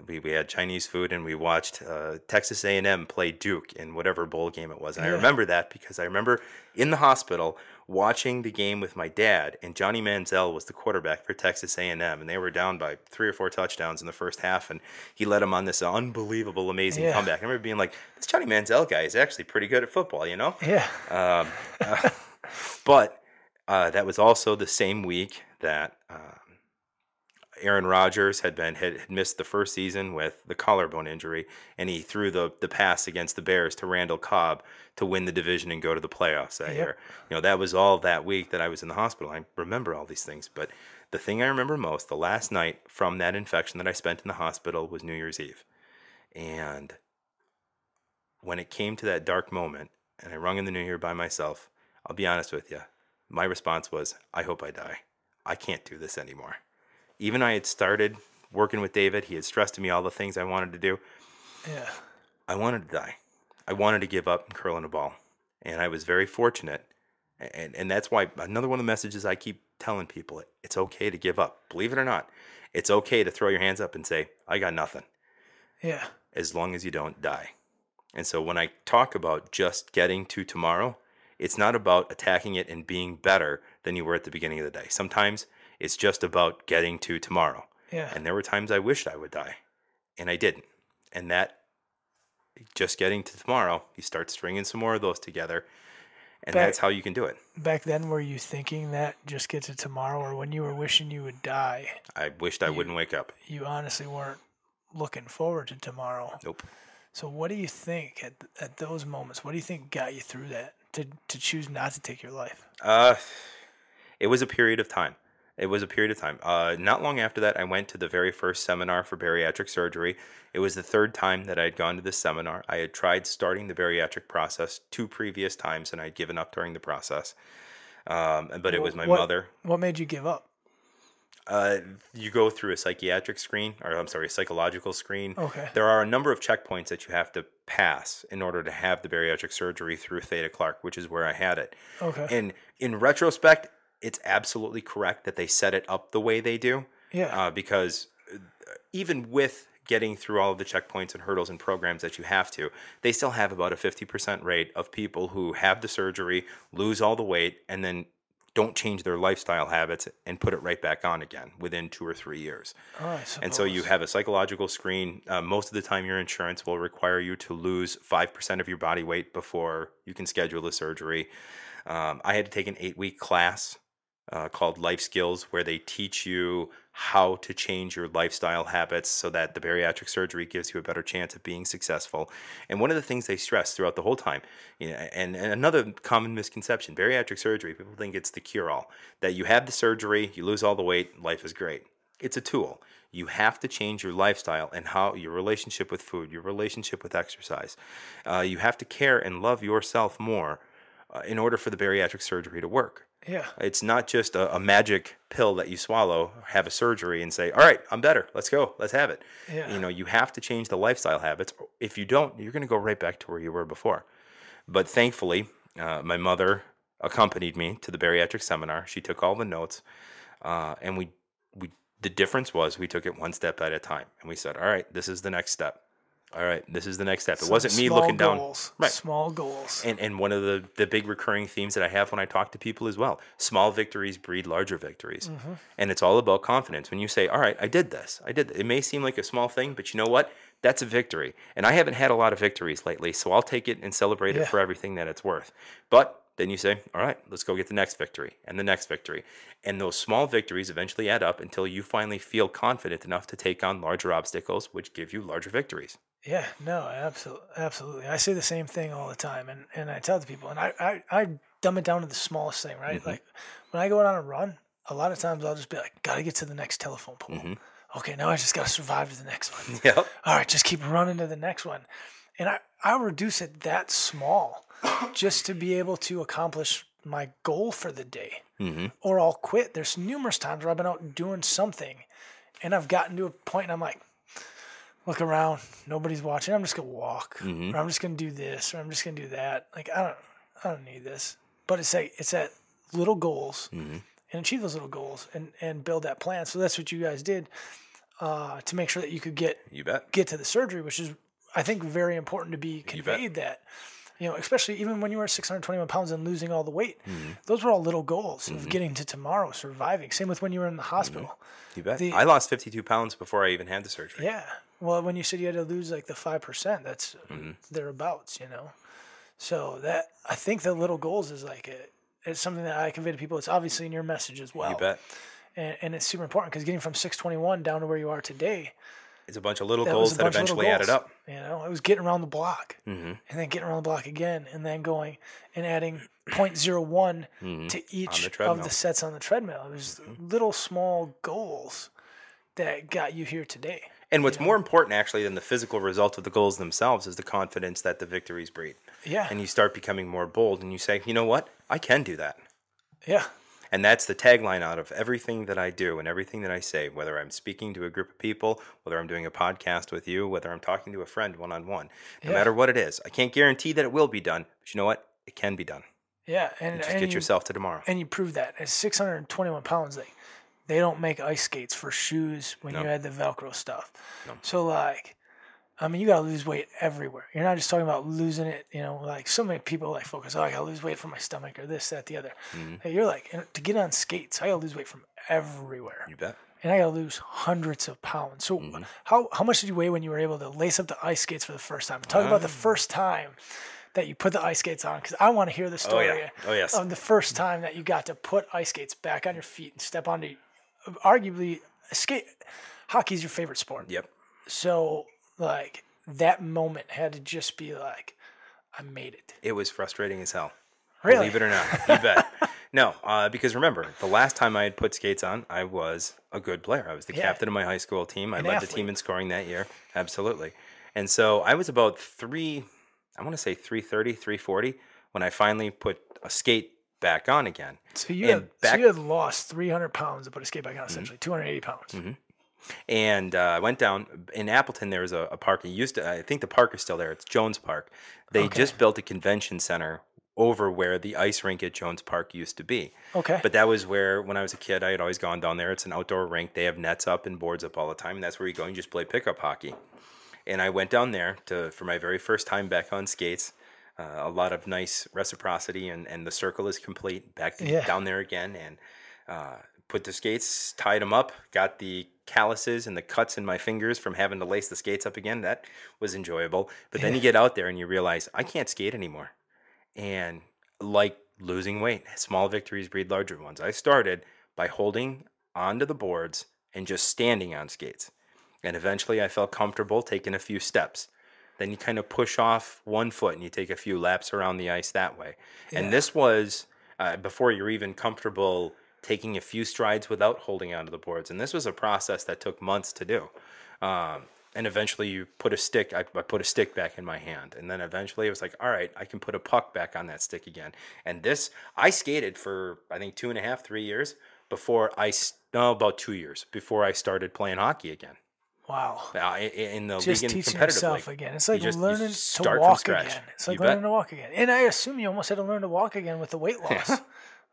We had Chinese food, and we watched Texas A&M play Duke in whatever bowl game it was. And I remember that because I remember in the hospital watching the game with my dad, and Johnny Manziel was the quarterback for Texas A&M, and they were down by 3 or 4 touchdowns in the first half, and he led them on this unbelievable, amazing comeback. I remember being like, this Johnny Manziel guy is actually pretty good at football, you know? Yeah. But that was also the same week that Aaron Rodgers had missed the first season with the collarbone injury, and he threw the pass against the Bears to Randall Cobb to win the division and go to the playoffs that year. You know, that was all that week that I was in the hospital. I remember all these things, but the thing I remember most, the last night from that infection that I spent in the hospital, was New Year's Eve. And when it came to that dark moment, and I rung in the new year by myself, I'll be honest with you, my response was, I hope I die. I can't do this anymore. Even I had started working with David. He had stressed to me all the things I wanted to do. Yeah. I wanted to die. I wanted to give up and curl in a ball. And I was very fortunate. And that's why another one of the messages I keep telling people, it's okay to give up. Believe it or not, it's okay to throw your hands up and say, I got nothing. Yeah. As long as you don't die. And so when I talk about just getting to tomorrow, it's not about attacking it and being better than you were at the beginning of the day. Sometimes it's just about getting to tomorrow. Yeah. And there were times I wished I would die, and I didn't. And that, just getting to tomorrow, you start stringing some more of those together, and that's how you can do it. Back then, were you thinking that just get to tomorrow, or when you were wishing you would die? I wished I wouldn't wake up. You honestly weren't looking forward to tomorrow. Nope. So what do you think at those moments? What do you think got you through that to choose not to take your life? It was a period of time. Not long after that, I went to the very first seminar for bariatric surgery. It was the 3rd time that I had gone to this seminar. I had tried starting the bariatric process 2 previous times, and I had given up during the process. But it was my mother. What made you give up? You go through a psychological screen. Okay. There are a number of checkpoints that you have to pass in order to have the bariatric surgery through Theta Clark, which is where I had it. Okay. And in retrospect, it's absolutely correct that they set it up the way they do. Yeah. Because even with getting through all of the checkpoints and hurdles and programs that you have to, they still have about a 50% rate of people who have the surgery, lose all the weight, and then don't change their lifestyle habits and put it right back on again within 2 or 3 years. Oh, and so you have a psychological screen. Most of the time your insurance will require you to lose 5% of your body weight before you can schedule the surgery. I had to take an 8-week class called Life Skills, where they teach you how to change your lifestyle habits so that the bariatric surgery gives you a better chance of being successful. And one of the things they stress throughout the whole time, and another common misconception, bariatric surgery, people think it's the cure-all, that you have the surgery, you lose all the weight, life is great. It's a tool. You have to change your lifestyle and how your relationship with food, your relationship with exercise. You have to care and love yourself more in order for the bariatric surgery to work. Yeah. It's not just a magic pill that you swallow, have a surgery, and say, all right, I'm better. Let's go. Let's have it. Yeah. You have to change the lifestyle habits. If you don't, you're going to go right back to where you were before. But thankfully, my mother accompanied me to the bariatric seminar. She took all the notes, and the difference was we took it one step at a time. And we said, all right, this is the next step. All right, this is the next step. It wasn't me looking down. Right. Small goals. And one of the big recurring themes that I have when I talk to people as well, small victories breed larger victories. Mm-hmm. And it's all about confidence. When you say, all right, I did this. It may seem like a small thing, but you know what? That's a victory. And I haven't had a lot of victories lately, so I'll take it and celebrate it for everything that it's worth. But then you say, all right, let's go get the next victory and the next victory. And those small victories eventually add up until you finally feel confident enough to take on larger obstacles, which give you larger victories. Yeah, no, absolutely. I say the same thing all the time, and I tell the people, and I dumb it down to the smallest thing, right? Mm-hmm. Like when I go out on a run, a lot of times I'll just be like, gotta get to the next telephone pole. Mm-hmm. Okay, now I just gotta survive to the next one. Yep. All right, just keep running to the next one. And I'll reduce it that small just to be able to accomplish my goal for the day. Mm-hmm. Or I'll quit. There's numerous times where I've been out doing something, and I've gotten to a point and I'm like, look around, nobody's watching. I'm just gonna walk, mm-hmm. or I'm just gonna do this, or I'm just gonna do that. Like I don't need this. But it's at little goals, mm-hmm. and achieve those little goals, and build that plan. So that's what you guys did to make sure that you could get to the surgery, which is I think very important to be conveyed that. Especially even when you were 621 pounds and losing all the weight, mm-hmm. those were all little goals mm-hmm. of getting to tomorrow, surviving. Same with when you were in the hospital. Mm-hmm. You bet. I lost 52 pounds before I even had the surgery. Yeah. Well, when you said you had to lose like the 5%, that's mm-hmm. thereabouts, So that I think the little goals is like it's something that I convey to people. It's obviously in your message as well. You bet. And it's super important because getting from 621 down to where you are today. It's a bunch of little goals that eventually added up. It was getting around the block, mm-hmm. and then getting around the block again, and then going and adding 0.01 mm-hmm. to each of the sets on the treadmill. It was mm-hmm. little small goals that got you here today. And what's more important, actually, than the physical result of the goals themselves is the confidence that the victories breed. Yeah. And you start becoming more bold, and you say, you know what? I can do that. Yeah. And that's the tagline out of everything that I do and everything that I say, whether I'm speaking to a group of people, whether I'm doing a podcast with you, whether I'm talking to a friend one-on-one, no matter what it is. I can't guarantee that it will be done, but you know what? It can be done. Yeah. And just get yourself to tomorrow. And you prove that. At 621 pounds, they don't make ice skates for shoes when you add the Velcro stuff. No. So, you got to lose weight everywhere. You're not just talking about losing it, so many people focus, I got to lose weight from my stomach or this, that, the other. Mm-hmm. Hey, you're to get on skates, I got to lose weight from everywhere. You bet. And I got to lose hundreds of pounds. So mm-hmm. how much did you weigh when you were able to lace up the ice skates for the first time? Talk about the first time that you put the ice skates on, because I want to hear the story of the first time that you got to put ice skates back on your feet and step onto, arguably, hockey's your favorite sport. Yep. So, that moment had to just be I made it. It was frustrating as hell. Really? Believe it or not. You bet. No, because remember, the last time I had put skates on, I was a good player. I was the captain of my high school team. I led the team in scoring that year. Absolutely. And so I was about 330, 340 when I finally put a skate back on again. So you had lost 300 pounds to put a skate back on, essentially, 280 pounds. Mm-hmm. And I went down in Appleton. There was a park. I think the park is still there. It's Jones Park. They just built a convention center over where the ice rink at Jones Park used to be. Okay. But that was where, when I was a kid, I had always gone down there. It's an outdoor rink. They have nets up and boards up all the time, and that's where you go and just play pickup hockey. And I went down there for my very first time back on skates. A lot of nice reciprocity, and the circle is complete. Down there again, and put the skates, tied them up, got the calluses and the cuts in my fingers from having to lace the skates up again. That was enjoyable. But then you get out there and you realize, I can't skate anymore. And like losing weight. Small victories breed larger ones. I started by holding onto the boards and just standing on skates. And eventually I felt comfortable taking a few steps. Then you kind of push off one foot and you take a few laps around the ice that way. Yeah. And this was before you're even comfortable taking a few strides without holding onto the boards. And this was a process that took months to do. And eventually you put a stick, I put a stick back in my hand. And then eventually it was like, all right, I can put a puck back on that stick again. And this, I skated for, I think 2.5, 3 years before about 2 years before I started playing hockey again. Wow. In the just league and teaching competitive yourself league. again. It's like learning to start walk from scratch. again. It's like learning to walk again. And I assume you almost had to learn to walk again with the weight loss.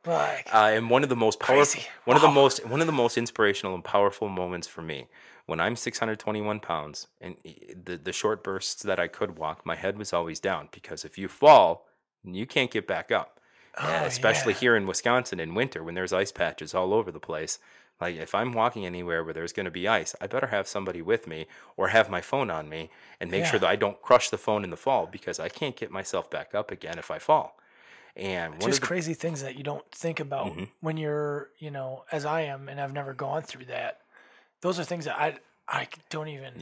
Like, and one of the most powerful, crazy. one of the most inspirational and powerful moments for me, when I'm 621 pounds and the short bursts that I could walk, my head was always down, because if you fall, you can't get back up. Especially here in Wisconsin in winter when there's ice patches all over the place. Like, if I'm walking anywhere where there's going to be ice, I better have somebody with me or have my phone on me and make sure that I don't crush the phone in the fall, because I can't get myself back up again if I fall. And just crazy things that you don't think about when you're, as I am, and I've never gone through that. Those are things that I don't even,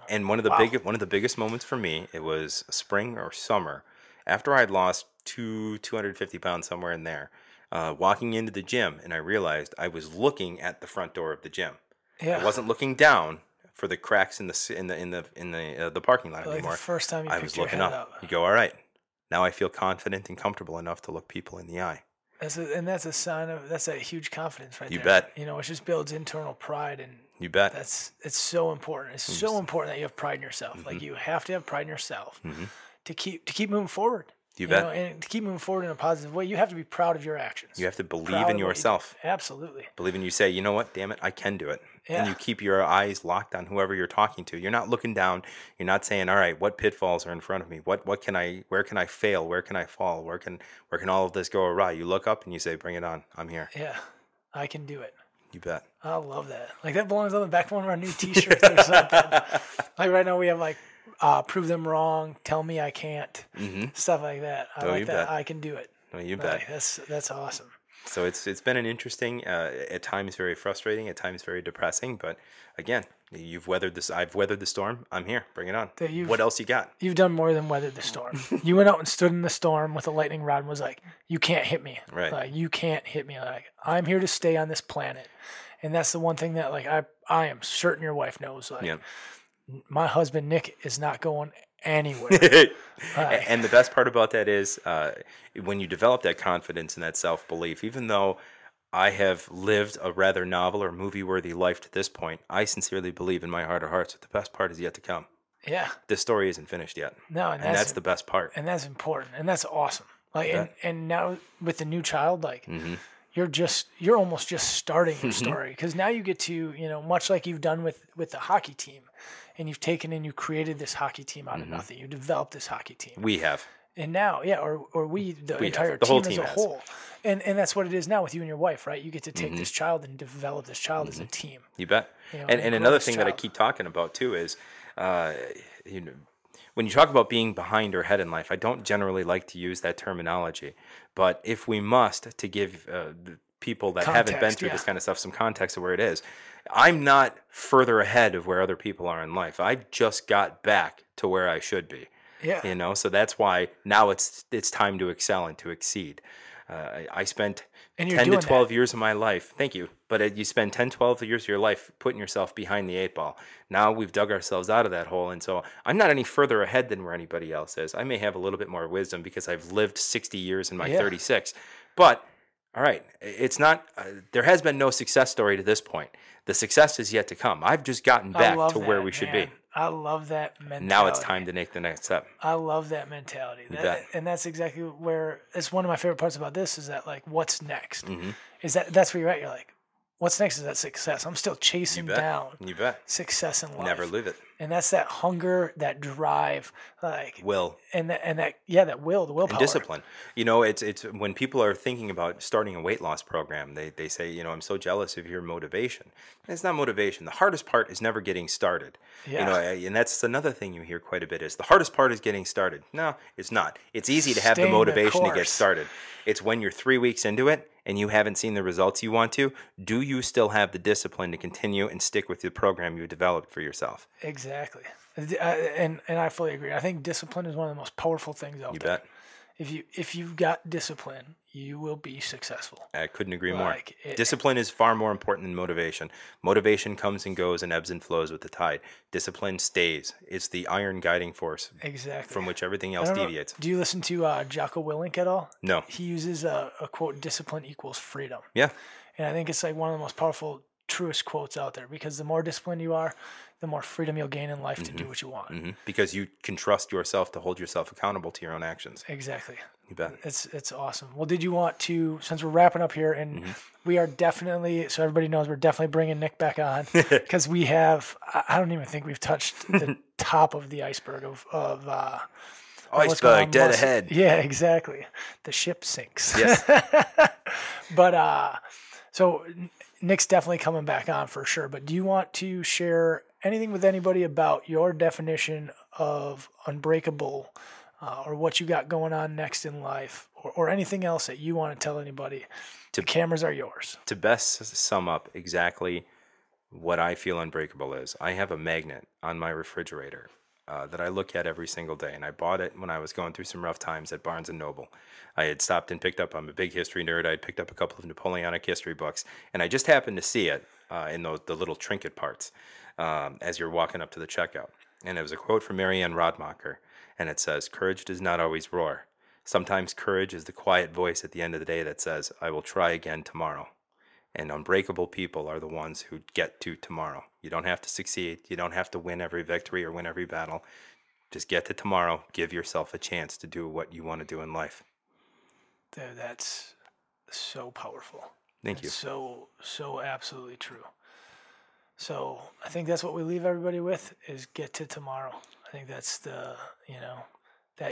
And one of the biggest moments for me, it was spring or summer, after I'd lost 250 pounds, somewhere in there, walking into the gym, and I realized I was looking at the front door of the gym. Yeah. I wasn't looking down for the cracks in the parking lot anymore. The first time you I was looking up. You go, all right. Now I feel confident and comfortable enough to look people in the eye. That's a sign of, that's a huge confidence right there. You bet. It just builds internal pride, and you bet. It's so important. It's so important that you have pride in yourself. Like, you have to have pride in yourself to keep moving forward. You bet. And to keep moving forward in a positive way, you have to be proud of your actions. You have to believe in yourself. Absolutely. Believe in, you say, you know what, damn it, I can do it. Yeah. And you keep your eyes locked on whoever you're talking to. You're not looking down. You're not saying, all right, what pitfalls are in front of me? Where can I fail? Where can I fall? Where can all of this go awry? You look up and you say, bring it on. I'm here. Yeah. I can do it. You bet. I love that. Like, that belongs on the back of one of our new t-shirts or something. Like, right now we have like, prove them wrong, tell me I can't, stuff like that. I like that. Bet. I can do it. Oh, you bet. That's awesome. So it's been an interesting, at times very frustrating, at times very depressing. But again, you've weathered this. I've weathered the storm. I'm here. Bring it on. What else you got? You've done more than weathered the storm. You went out and stood in the storm with a lightning rod and was like, "You can't hit me. Right. Like, you can't hit me. Like, I'm here to stay on this planet." And that's the one thing that, like, I am certain your wife knows. Like, my husband Nick is not going anywhere. And the best part about that is when you develop that confidence and that self-belief, even though I have lived a rather novel or movie-worthy life to this point, I sincerely believe in my heart of hearts that the best part is yet to come. Yeah. This story isn't finished yet. No, and that's the best part. And that's important. And that's awesome. Like, and now with the new child, like, you're almost just starting your story, because now you get to, much like you've done with the hockey team, and you've taken and you created this hockey team out of nothing. You developed this hockey team. We have. And now, the entire team as a whole. And that's what it is now with you and your wife, right? You get to take this child and develop this child as a team. You bet. And another thing that I keep talking about too is, when you talk about being behind or ahead in life, I don't generally like to use that terminology. But if we must, to give people that haven't been through this kind of stuff some context of where it is, I'm not further ahead of where other people are in life. I've just got back to where I should be. Yeah. So that's why now it's time to excel and to exceed. I spent 10 to 12 years of my life. Thank you. But you spend 10, 12 years of your life putting yourself behind the 8 ball. Now we've dug ourselves out of that hole. And so I'm not any further ahead than where anybody else is. I may have a little bit more wisdom because I've lived 60 years in my 36. But, all right, it's not, there has been no success story to this point. The success is yet to come. I've just gotten back to where we should be. I love that mentality. Now it's time to make the next step. I love that mentality. And that's exactly where, it's one of my favorite parts about this is that, like, what's next? Is that's where you're at. You're like, what's next is that success. I'm still chasing down success in life. Never leave it. And that's that hunger, that drive, Will. that will, the willpower. And discipline. It's when people are thinking about starting a weight loss program, they say, I'm so jealous of your motivation. And it's not motivation. The hardest part is never getting started. Yeah. And that's another thing you hear quite a bit is the hardest part is getting started. No, it's not. It's easy to have the Staying the motivation to get course. started. It's when you're 3 weeks into it and you haven't seen the results you want to, do you still have the discipline to continue and stick with the program you've developed for yourself? Exactly. And I fully agree. I think discipline is one of the most powerful things out there. Bet. If you've got discipline, you will be successful. I couldn't agree more. Discipline is far more important than motivation. Motivation comes and goes and ebbs and flows with the tide. Discipline stays. It's the iron guiding force. Exactly. From which everything else deviates. Do you listen to Jocko Willink at all? No. He uses a quote, discipline equals freedom. Yeah. And I think it's like one of the most powerful, truest quotes out there, because the more disciplined you are, the more freedom you'll gain in life to do what you want. Mm-hmm. Because you can trust yourself to hold yourself accountable to your own actions. Exactly. You bet. It's awesome. Well, did you want to, since we're wrapping up here, and we are definitely, so everybody knows, we're definitely bringing Nick back on, because we have, I don't even think we've touched the top of the iceberg of iceberg dead ahead. Yeah, exactly. The ship sinks. Yes. But so Nick's definitely coming back on for sure. But do you want to share anything with anybody about your definition of Unbreakable, or what you got going on next in life, or anything else that you want to tell anybody? The cameras are yours. To best sum up exactly what I feel Unbreakable is, I have a magnet on my refrigerator that I look at every single day, and I bought it when I was going through some rough times at Barnes & Noble. I had stopped and picked up, I'm a big history nerd, I had picked up a couple of Napoleonic history books, and I just happened to see it in the little trinket parts as you're walking up to the checkout. And it was a quote from Marianne Rodmacher, and it says, "Courage does not always roar. Sometimes courage is the quiet voice at the end of the day that says, I will try again tomorrow." And unbreakable people are the ones who get to tomorrow. You don't have to succeed. You don't have to win every victory or win every battle. Just get to tomorrow. Give yourself a chance to do what you want to do in life. Dude, that's so powerful. Thank you. So absolutely true. So I think that's what we leave everybody with, is get to tomorrow. I think that's that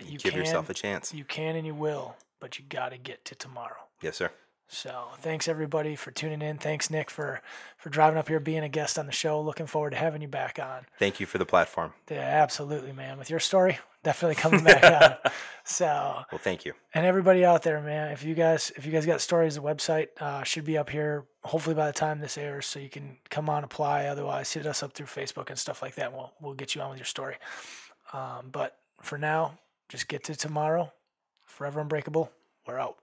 you give yourself a chance. You can and you will, but you got to get to tomorrow. Yes, sir. So thanks everybody for tuning in. Thanks Nick for driving up here, being a guest on the show. Looking forward to having you back on. Thank you for the platform. Yeah, absolutely, man. With your story, definitely coming back on. So well, thank you. And everybody out there, man, if you guys got stories, the website should be up here hopefully by the time this airs, so you can come on, apply. Otherwise, hit us up through Facebook and stuff like that. We'll get you on with your story. But for now, just get to tomorrow. Forever Unbreakable. We're out.